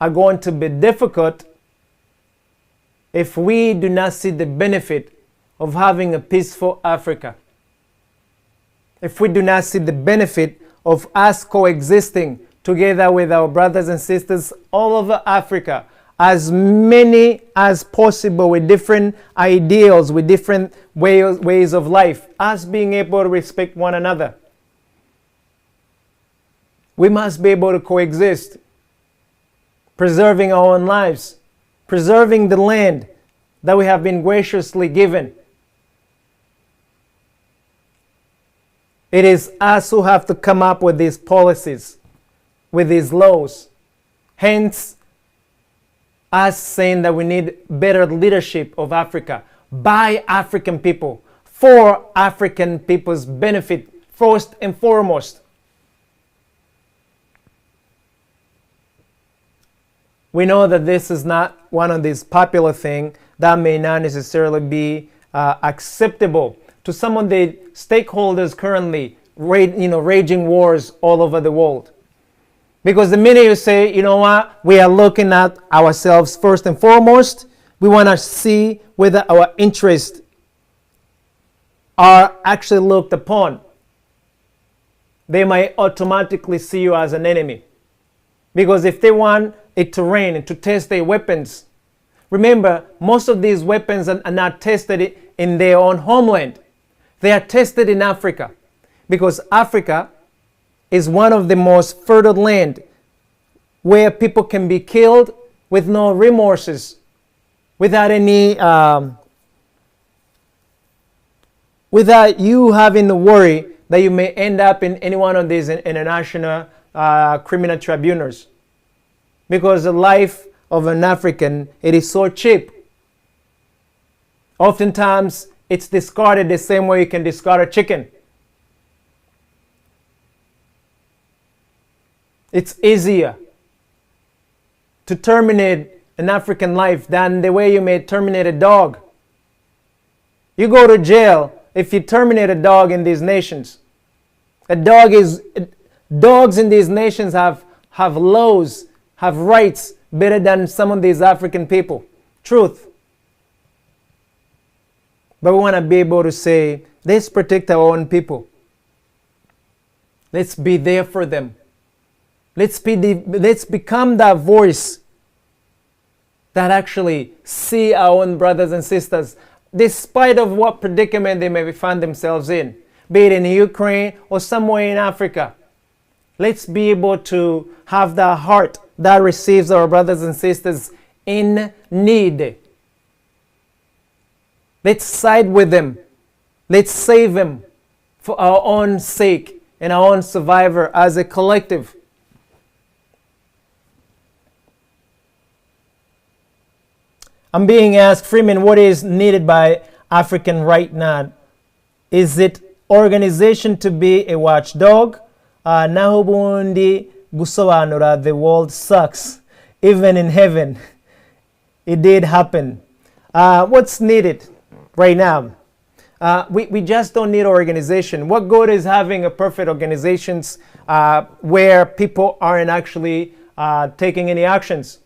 are going to be difficult if we do not see the benefit of having a peaceful Africa. If we do not see the benefit of us coexisting together with our brothers and sisters all over Africa, as many as possible, with different ideals, with different ways of life, us being able to respect one another. We must be able to coexist, preserving our own lives, preserving the land that we have been graciously given. It is us who have to come up with these policies, with these laws. Hence, us saying that we need better leadership of Africa by African people, for African people's benefit, first and foremost. We know that this is not one of these popular things that may not necessarily be acceptable to some of the stakeholders currently raging wars all over the world. Because the minute you say, you know what, we are looking at ourselves first and foremost, we want to see whether our interests are actually looked upon, they might automatically see you as an enemy. Because if they want it to rain and to test their weapons, remember, most of these weapons are not tested in their own homeland. They are tested in Africa, because Africa is one of the most fertile land where people can be killed with no remorses, without any, without you having to worry that you may end up in any one of these international criminal tribunals. Because the life of an African, it is so cheap. Oftentimes, it's discarded the same way you can discard a chicken. It's easier to terminate an African life than the way you may terminate a dog. You go to jail if you terminate a dog in these nations. Dogs in these nations have laws, have rights better than some of these African people. Truth. But we want to be able to say, let's protect our own people. Let's be there for them. Let's become that voice that actually see our own brothers and sisters, despite of what predicament they may find themselves in, be it in Ukraine or somewhere in Africa. Let's be able to have that heart that receives our brothers and sisters in need. Let's side with them. Let's save them for our own sake and our own survivor as a collective. I'm being asked, Freeman, what is needed by African right now? Is it organization to be a watchdog? Naho ubundi gusobanura the world sucks, even in heaven. It did happen. What's needed right now? We just don't need organization. What good is having a perfect organizations where people aren't actually taking any actions?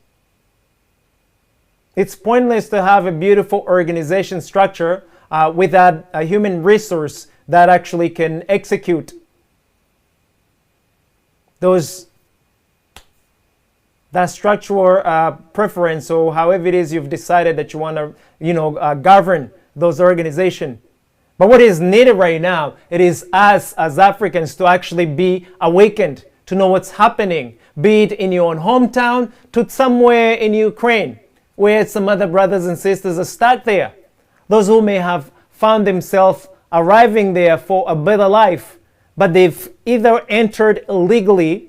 It's pointless to have a beautiful organization structure without a human resource that actually can execute that structural preference, or however it is you've decided that you want to, govern those organizations. But what is needed right now, it is us as Africans to actually be awakened, to know what's happening, be it in your own hometown to somewhere in Ukraine, where some other brothers and sisters are stuck there. Those who may have found themselves arriving there for a better life, but they've either entered illegally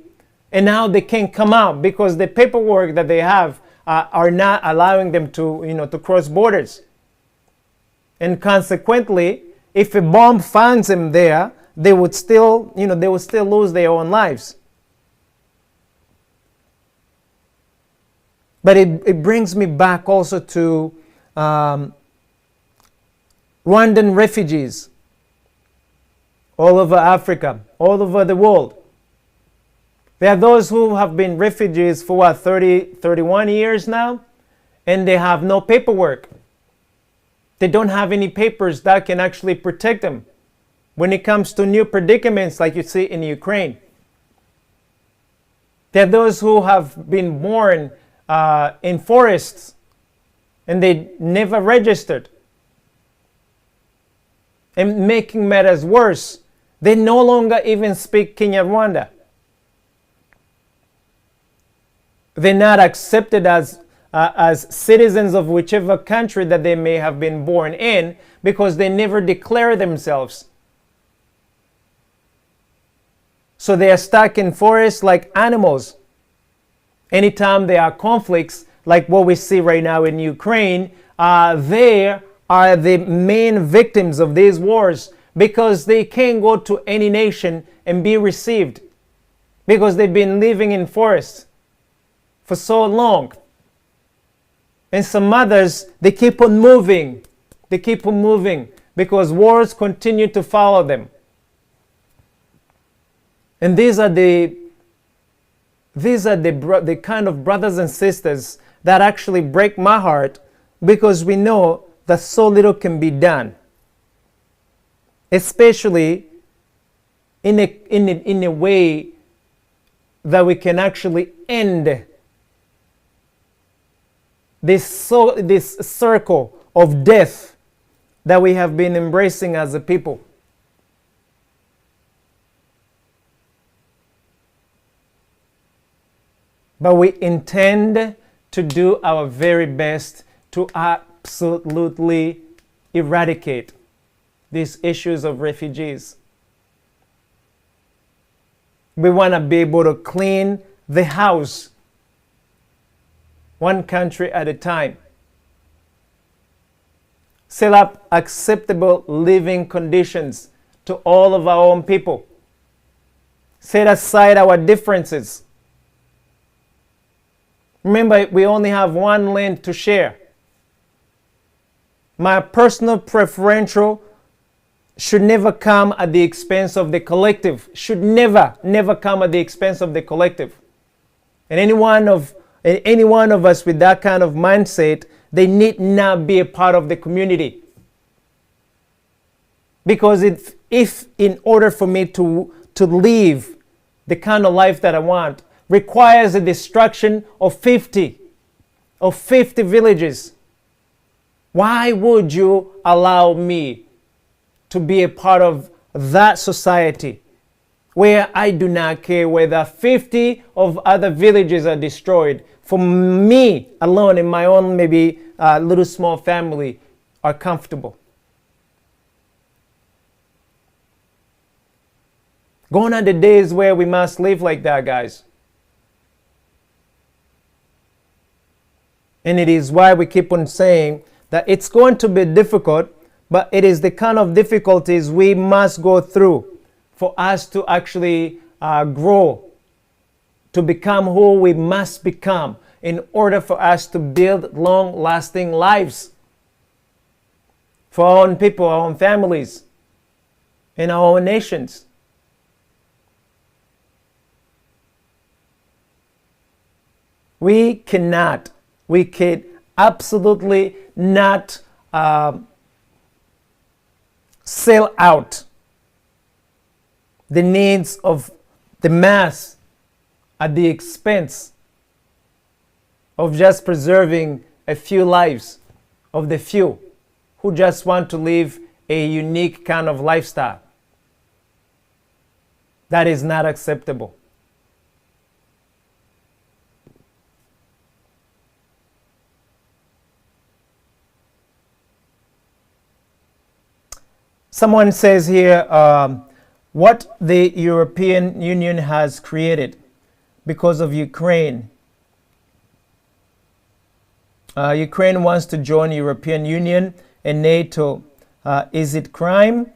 And now they can't come out because the paperwork that they have are not allowing them to, to cross borders. And consequently, if a bomb finds them there, they would still, they would still lose their own lives. But it brings me back also to Rwandan refugees all over Africa, all over the world. There are those who have been refugees for 31 years now, and they have no paperwork. They don't have any papers that can actually protect them when it comes to new predicaments like you see in Ukraine. There are those who have been born in forests and they never registered. And making matters worse, they no longer even speak Kinyarwanda. They're not accepted as citizens of whichever country that they may have been born in because they never declare themselves. So they are stuck in forests like animals. Anytime there are conflicts, like what we see right now in Ukraine, they are the main victims of these wars because they can't go to any nation and be received because they've been living in forests for so long. And some others, they keep on moving. They keep on moving because wars continue to follow them. And these are the kind of brothers and sisters that actually break my heart because we know that so little can be done. Especially in a way that we can actually end this circle of death that we have been embracing as a people. But we intend to do our very best to absolutely eradicate these issues of refugees. We want to be able to clean the house one country at a time. Set up acceptable living conditions to all of our own people. Set aside our differences. Remember, we only have one land to share. My personal preferential should never come at the expense of the collective. Should never come at the expense of the collective. And any one of us with that kind of mindset, they need not be a part of the community. Because if in order for me to live the kind of life that I want, requires the destruction of 50 villages, why would you allow me to be a part of that society where I do not care whether 50 of other villages are destroyed? For me alone in my own maybe little small family are comfortable. Gone are the days where we must live like that, guys. And it is why we keep on saying that it's going to be difficult, but it is the kind of difficulties we must go through for us to actually grow, to become who we must become in order for us to build long-lasting lives for our own people, our own families, and our own nations. We can absolutely not sell out the needs of the mass at the expense of just preserving a few lives of the few who just want to live a unique kind of lifestyle. That is not acceptable. Someone says here, what the European Union has created because of Ukraine. Ukraine wants to join European Union and NATO. Is it crime?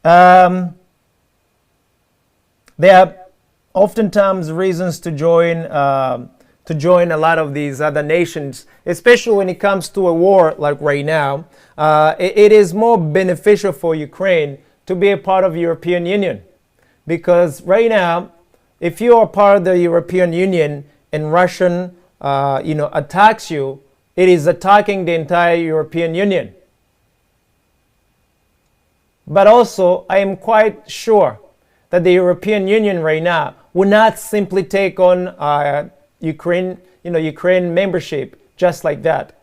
There are oftentimes reasons to join a lot of these other nations, especially when it comes to a war like right now. It is more beneficial for Ukraine to be a part of the European Union, because right now, if you are part of the European Union and Russian attacks you, it is attacking the entire European Union. But also, I am quite sure that the European Union right now will not simply take on Ukraine membership just like that.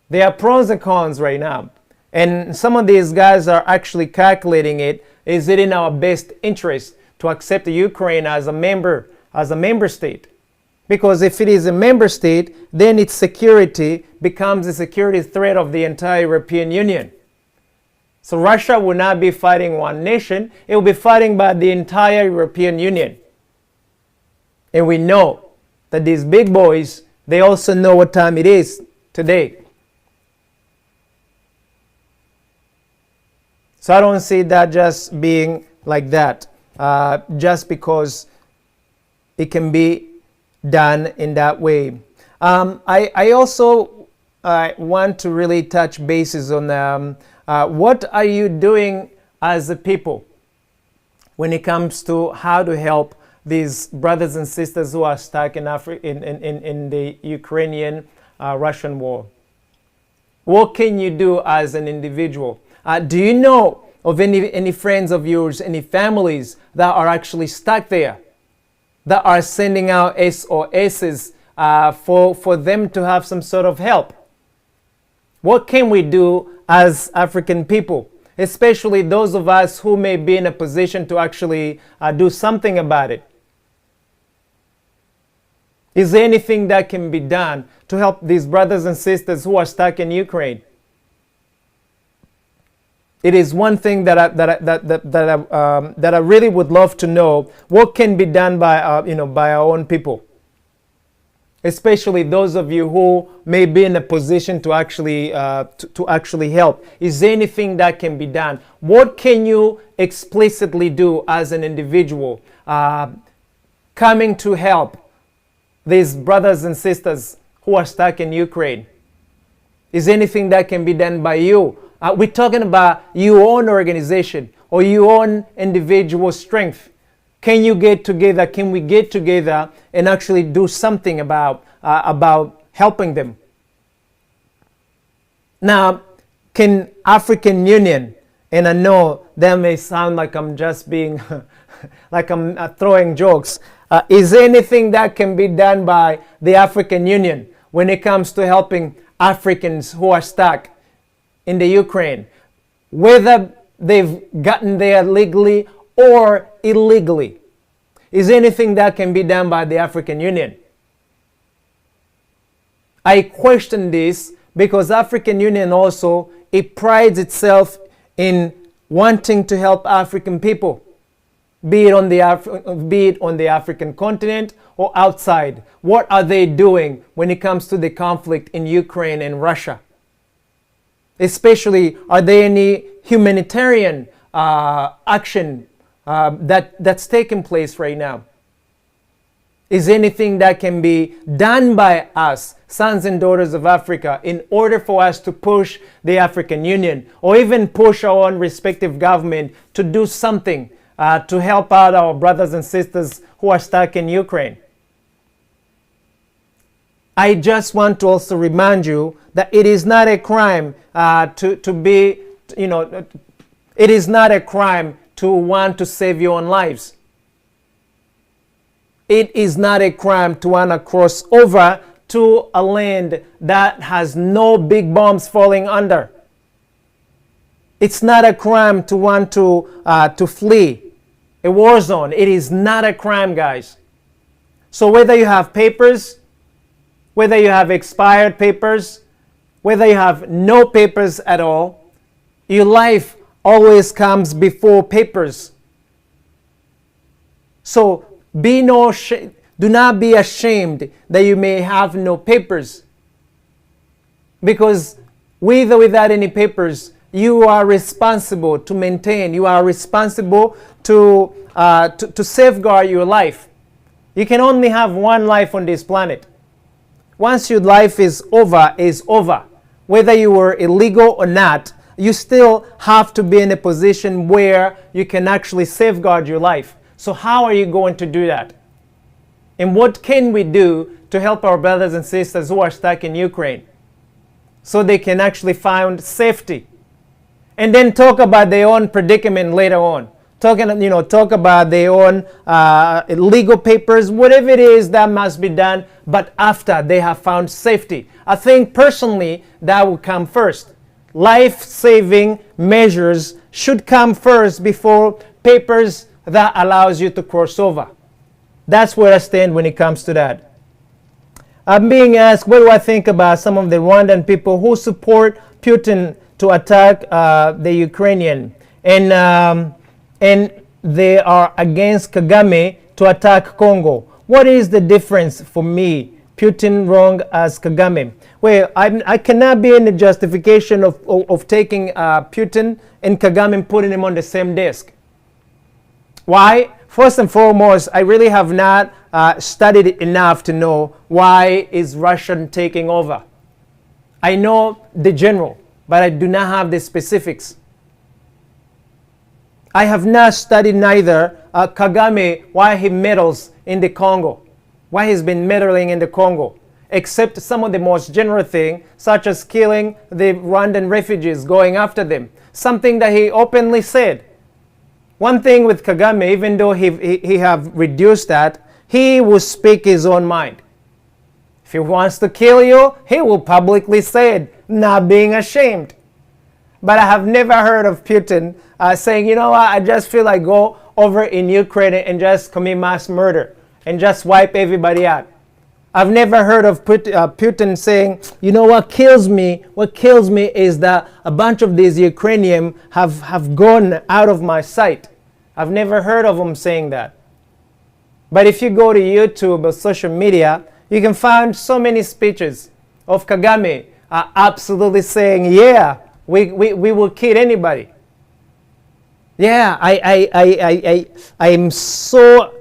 There are pros and cons right now, and some of these guys are actually calculating it. Is it in our best interest to accept Ukraine as a member state? Because if it is a member state, then its security becomes a security threat of the entire European Union. So Russia will not be fighting one nation, it will be fighting by the entire European Union. And we know that these big boys, they also know what time it is today. So I don't see that just being like that, just because it can be done in that way. I also want to really touch bases on what are you doing as a people when it comes to how to help these brothers and sisters who are stuck in the Ukrainian-Russian war? What can you do as an individual? Do you know of any friends of yours, any families that are actually stuck there, that are sending out SOSs for them to have some sort of help? What can we do as African people, especially those of us who may be in a position to actually do something about it? Is there anything that can be done to help these brothers and sisters who are stuck in Ukraine? It is one thing that I really would love to know. What can be done by our own people, especially those of you who may be in a position to actually help? Is there anything that can be done? What can you explicitly do as an individual coming to help these brothers and sisters who are stuck in Ukraine? Is there anything that can be done by you? We're talking about your own organization or your own individual strength. Can you get together? Can we get together and actually do something about helping them? Now, can African Union, and I know that may sound like I'm just being, like I'm throwing jokes. Is there anything that can be done by the African Union when it comes to helping Africans who are stuck in the Ukraine, whether they've gotten there legally or illegally? Is there anything that can be done by the African Union? I question this because African Union also, it prides itself in wanting to help African people, be it on the African continent or outside. What are they doing when it comes to the conflict in Ukraine and Russia? Especially, are there any humanitarian action that's taking place right now? Is anything that can be done by us, sons and daughters of Africa, in order for us to push the African Union or even push our own respective government to do something to help out our brothers and sisters who are stuck in Ukraine? I just want to also remind you that it is not a crime it is not a crime to want to save your own lives. It is not a crime to want to cross over to a land that has no big bombs falling under. It's not a crime to want to flee a war zone. It is not a crime, guys. So whether you have papers, whether you have expired papers, whether you have no papers at all, your life always comes before papers. So do not be ashamed that you may have no papers. Because with or without any papers, you are responsible to maintain. You are responsible to safeguard your life. You can only have one life on this planet. Once your life is over, it's over. Whether you were illegal or not, you still have to be in a position where you can actually safeguard your life. So how are you going to do that? And what can we do to help our brothers and sisters who are stuck in Ukraine so they can actually find safety? And then talk about their own predicament later on. Talk about their own legal papers, whatever it is that must be done, but after they have found safety. I think personally that will come first. Life-saving measures should come first before papers that allows you to cross over. That's where I stand when it comes to that. I'm being asked, what do I think about some of the Rwandan people who support Putin to attack the Ukrainian, and they are against Kagame to attack Congo? What is the difference for me? Putin wrong as Kagame? Well, I cannot be in the justification of taking Putin and Kagame and putting him on the same desk. Why? First and foremost, I really have not studied it enough to know why is Russia taking over. I know the general, but I do not have the specifics. I have not studied neither Kagame, why he meddles in the Congo, why he's been meddling in the Congo, except some of the most general things, such as killing the Rwandan refugees, going after them, something that he openly said. One thing with Kagame, even though he have reduced that, he will speak his own mind. If he wants to kill you, he will publicly say it, not being ashamed. But I have never heard of Putin saying, you know what, I just feel like go over in Ukraine and just commit mass murder and just wipe everybody out. I've never heard of Putin saying, you know what kills me is that a bunch of these Ukrainians have gone out of my sight. I've never heard of him saying that. But if you go to YouTube or social media, you can find so many speeches of Kagame absolutely saying, yeah, we will kill anybody. Yeah, I am so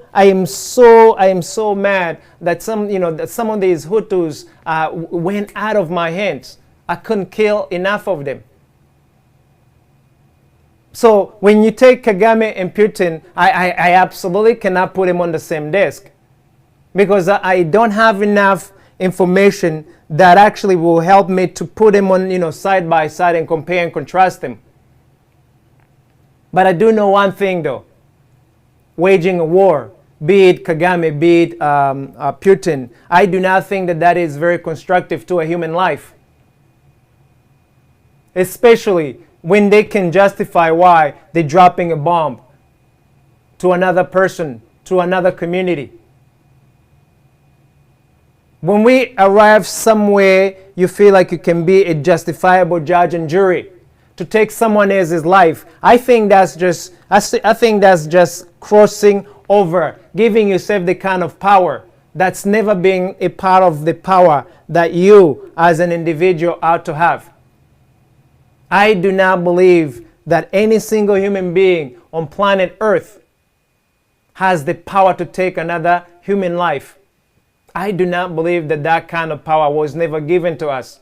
mad that some of these Hutus went out of my hands. I couldn't kill enough of them. So when you take Kagame and Putin, I absolutely cannot put him on the same desk, because I don't have enough information that actually will help me to put him on, side by side and compare and contrast them. But I do know one thing though, waging a war, be it Kagame, be it Putin, I do not think that is very constructive to a human life. Especially when they can justify why they're dropping a bomb to another person, to another community. When we arrive somewhere, you feel like you can be a justifiable judge and jury to take someone else's life. I think that's just crossing over, giving yourself the kind of power that's never been a part of the power that you as an individual ought to have. I do not believe that any single human being on planet Earth has the power to take another human life. I do not believe that kind of power was never given to us.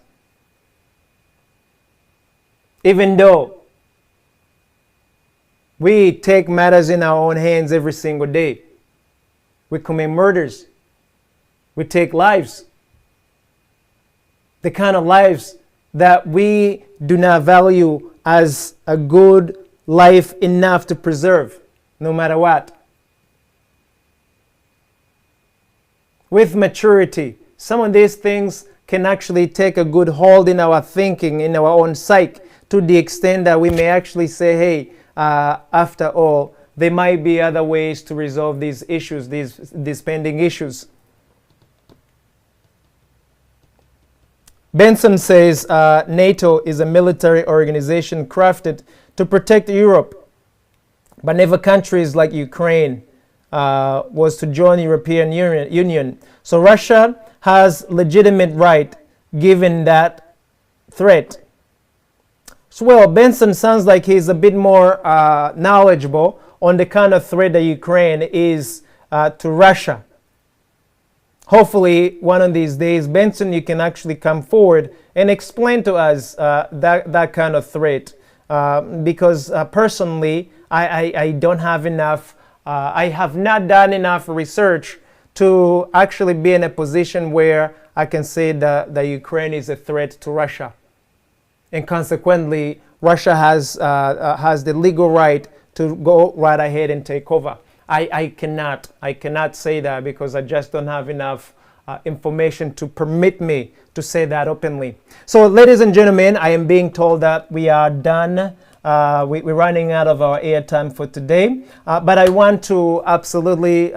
Even though we take matters in our own hands every single day. We commit murders. We take lives. The kind of lives that we do not value as a good life enough to preserve, no matter what. With maturity, some of these things can actually take a good hold in our thinking, in our own psyche, to the extent that we may actually say, hey, after all, there might be other ways to resolve these issues, these pending issues. Benson says NATO is a military organization crafted to protect Europe, but never countries like Ukraine. was to join European Union. So Russia has legitimate right given that threat. So well, Benson sounds like he's a bit more knowledgeable on the kind of threat that Ukraine is to Russia. Hopefully, one of these days, Benson, you can actually come forward and explain to us that kind of threat. Because personally, I don't have enough, I have not done enough research to actually be in a position where I can say that Ukraine is a threat to Russia. And consequently, Russia has the legal right to go right ahead and take over. I cannot say that because I just don't have enough information to permit me to say that openly. So, ladies and gentlemen, I am being told that we are done. We're running out of our airtime for today. But I want to absolutely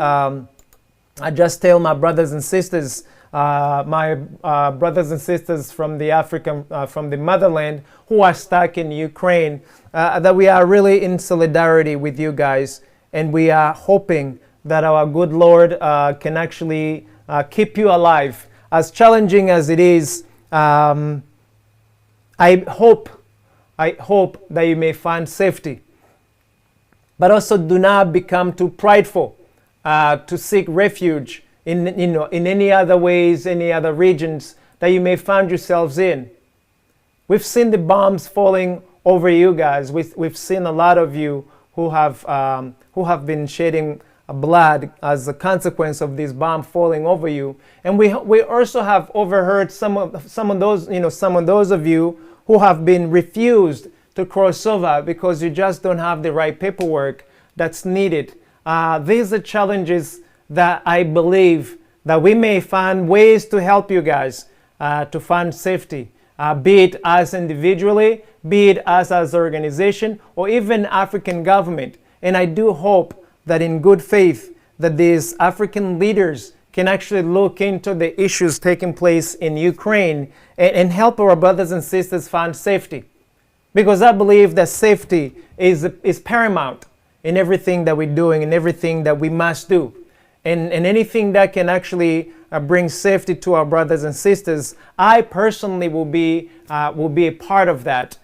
just tell my brothers and sisters, brothers and sisters from the from the motherland who are stuck in Ukraine, that we are really in solidarity with you guys. And we are hoping that our good Lord can actually keep you alive. As challenging as it is, I hope that you may find safety. But also do not become too prideful to seek refuge in any other ways, any other regions that you may find yourselves in. We've seen the bombs falling over you guys. We've seen a lot of you who have been shedding blood as a consequence of this bomb falling over you. And we also have overheard some of those of you who have been refused to cross over because you just don't have the right paperwork that's needed. These are challenges that I believe that we may find ways to help you guys to find safety, be it us individually, be it us as an organization, or even African government. And I do hope that in good faith that these African leaders can actually look into the issues taking place in Ukraine and help our brothers and sisters find safety. Because I believe that safety is paramount in everything that we're doing and everything that we must do. And anything that can actually bring safety to our brothers and sisters, I personally will be a part of that.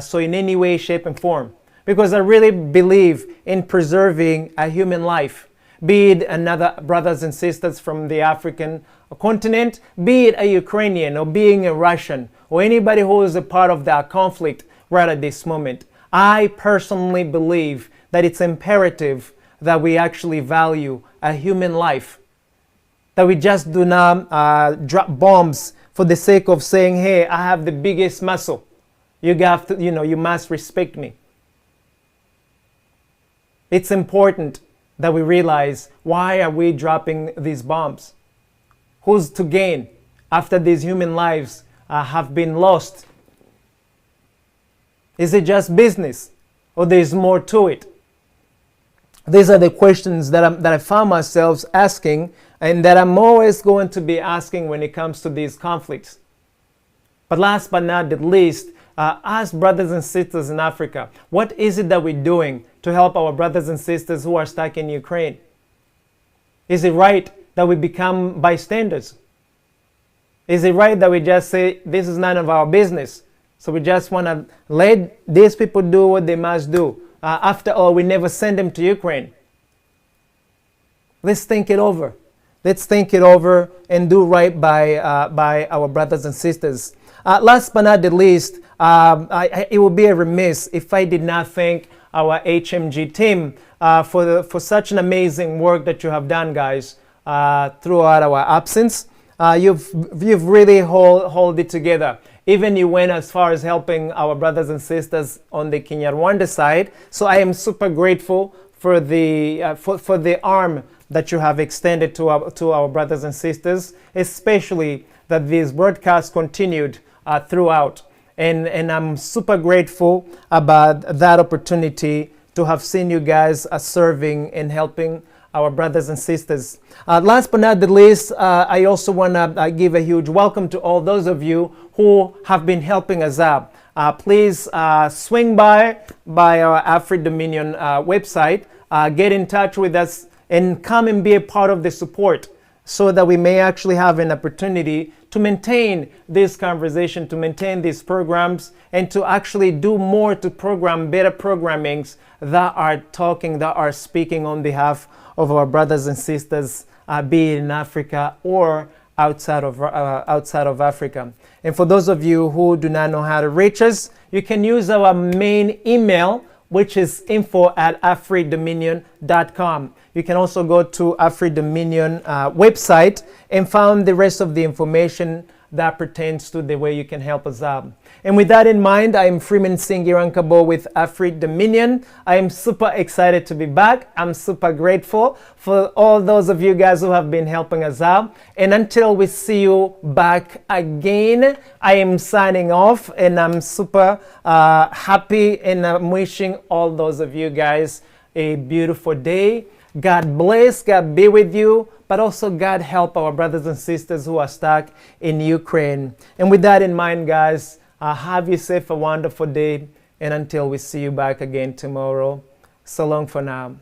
So in any way, shape, and form. Because I really believe in preserving a human life. Be it another brothers and sisters from the African continent, be it a Ukrainian or being a Russian or anybody who is a part of that conflict right at this moment. I personally believe that it's imperative that we actually value a human life. That we just do not drop bombs for the sake of saying, hey, I have the biggest muscle. You must respect me. It's important that we realize, why are we dropping these bombs? Who's to gain after these human lives have been lost? Is it just business, or there's more to it? These are the questions that I found myself asking, and that I'm always going to be asking when it comes to these conflicts. But last but not the least, as brothers and sisters in Africa, what is it that we're doing to help our brothers and sisters who are stuck in Ukraine? Is it right that we become bystanders? Is it right that we just say, this is none of our business? So we just want to let these people do what they must do. After all, we never send them to Ukraine. Let's think it over. Let's think it over and do right by our brothers and sisters. Last but not the least, it would be a remiss if I did not thank our HMG team for such an amazing work that you have done, guys, throughout our absence. You've really hold it together. Even you went as far as helping our brothers and sisters on the Kinyarwanda side. So I am super grateful for the arm that you have extended to our brothers and sisters, especially that these broadcasts continued throughout. And I'm super grateful about that opportunity to have seen you guys serving and helping our brothers and sisters. Last but not the least, I also want to give a huge welcome to all those of you who have been helping us out. Please swing by our Afri Dominion website, get in touch with us, and come and be a part of the support, so that we may actually have an opportunity to maintain this conversation, to maintain these programs, and to actually do more to program better programmings that are speaking on behalf of our brothers and sisters, be it in Africa or outside of Africa. And for those of you who do not know how to reach us, you can use our main email, which is info@afridominion.com. You can also go to AfriDominion website and find the rest of the information that pertains to the way you can help us out. And with that in mind, I am Freeman Singirankabo with AfriDominion. I am super excited to be back. I'm super grateful for all those of you guys who have been helping us out. And until we see you back again, I am signing off, and I'm super happy, and I'm wishing all those of you guys a beautiful day. God bless, God be with you, but also God help our brothers and sisters who are stuck in Ukraine. And with that in mind, guys, have yourself a wonderful day. And until we see you back again tomorrow, so long for now.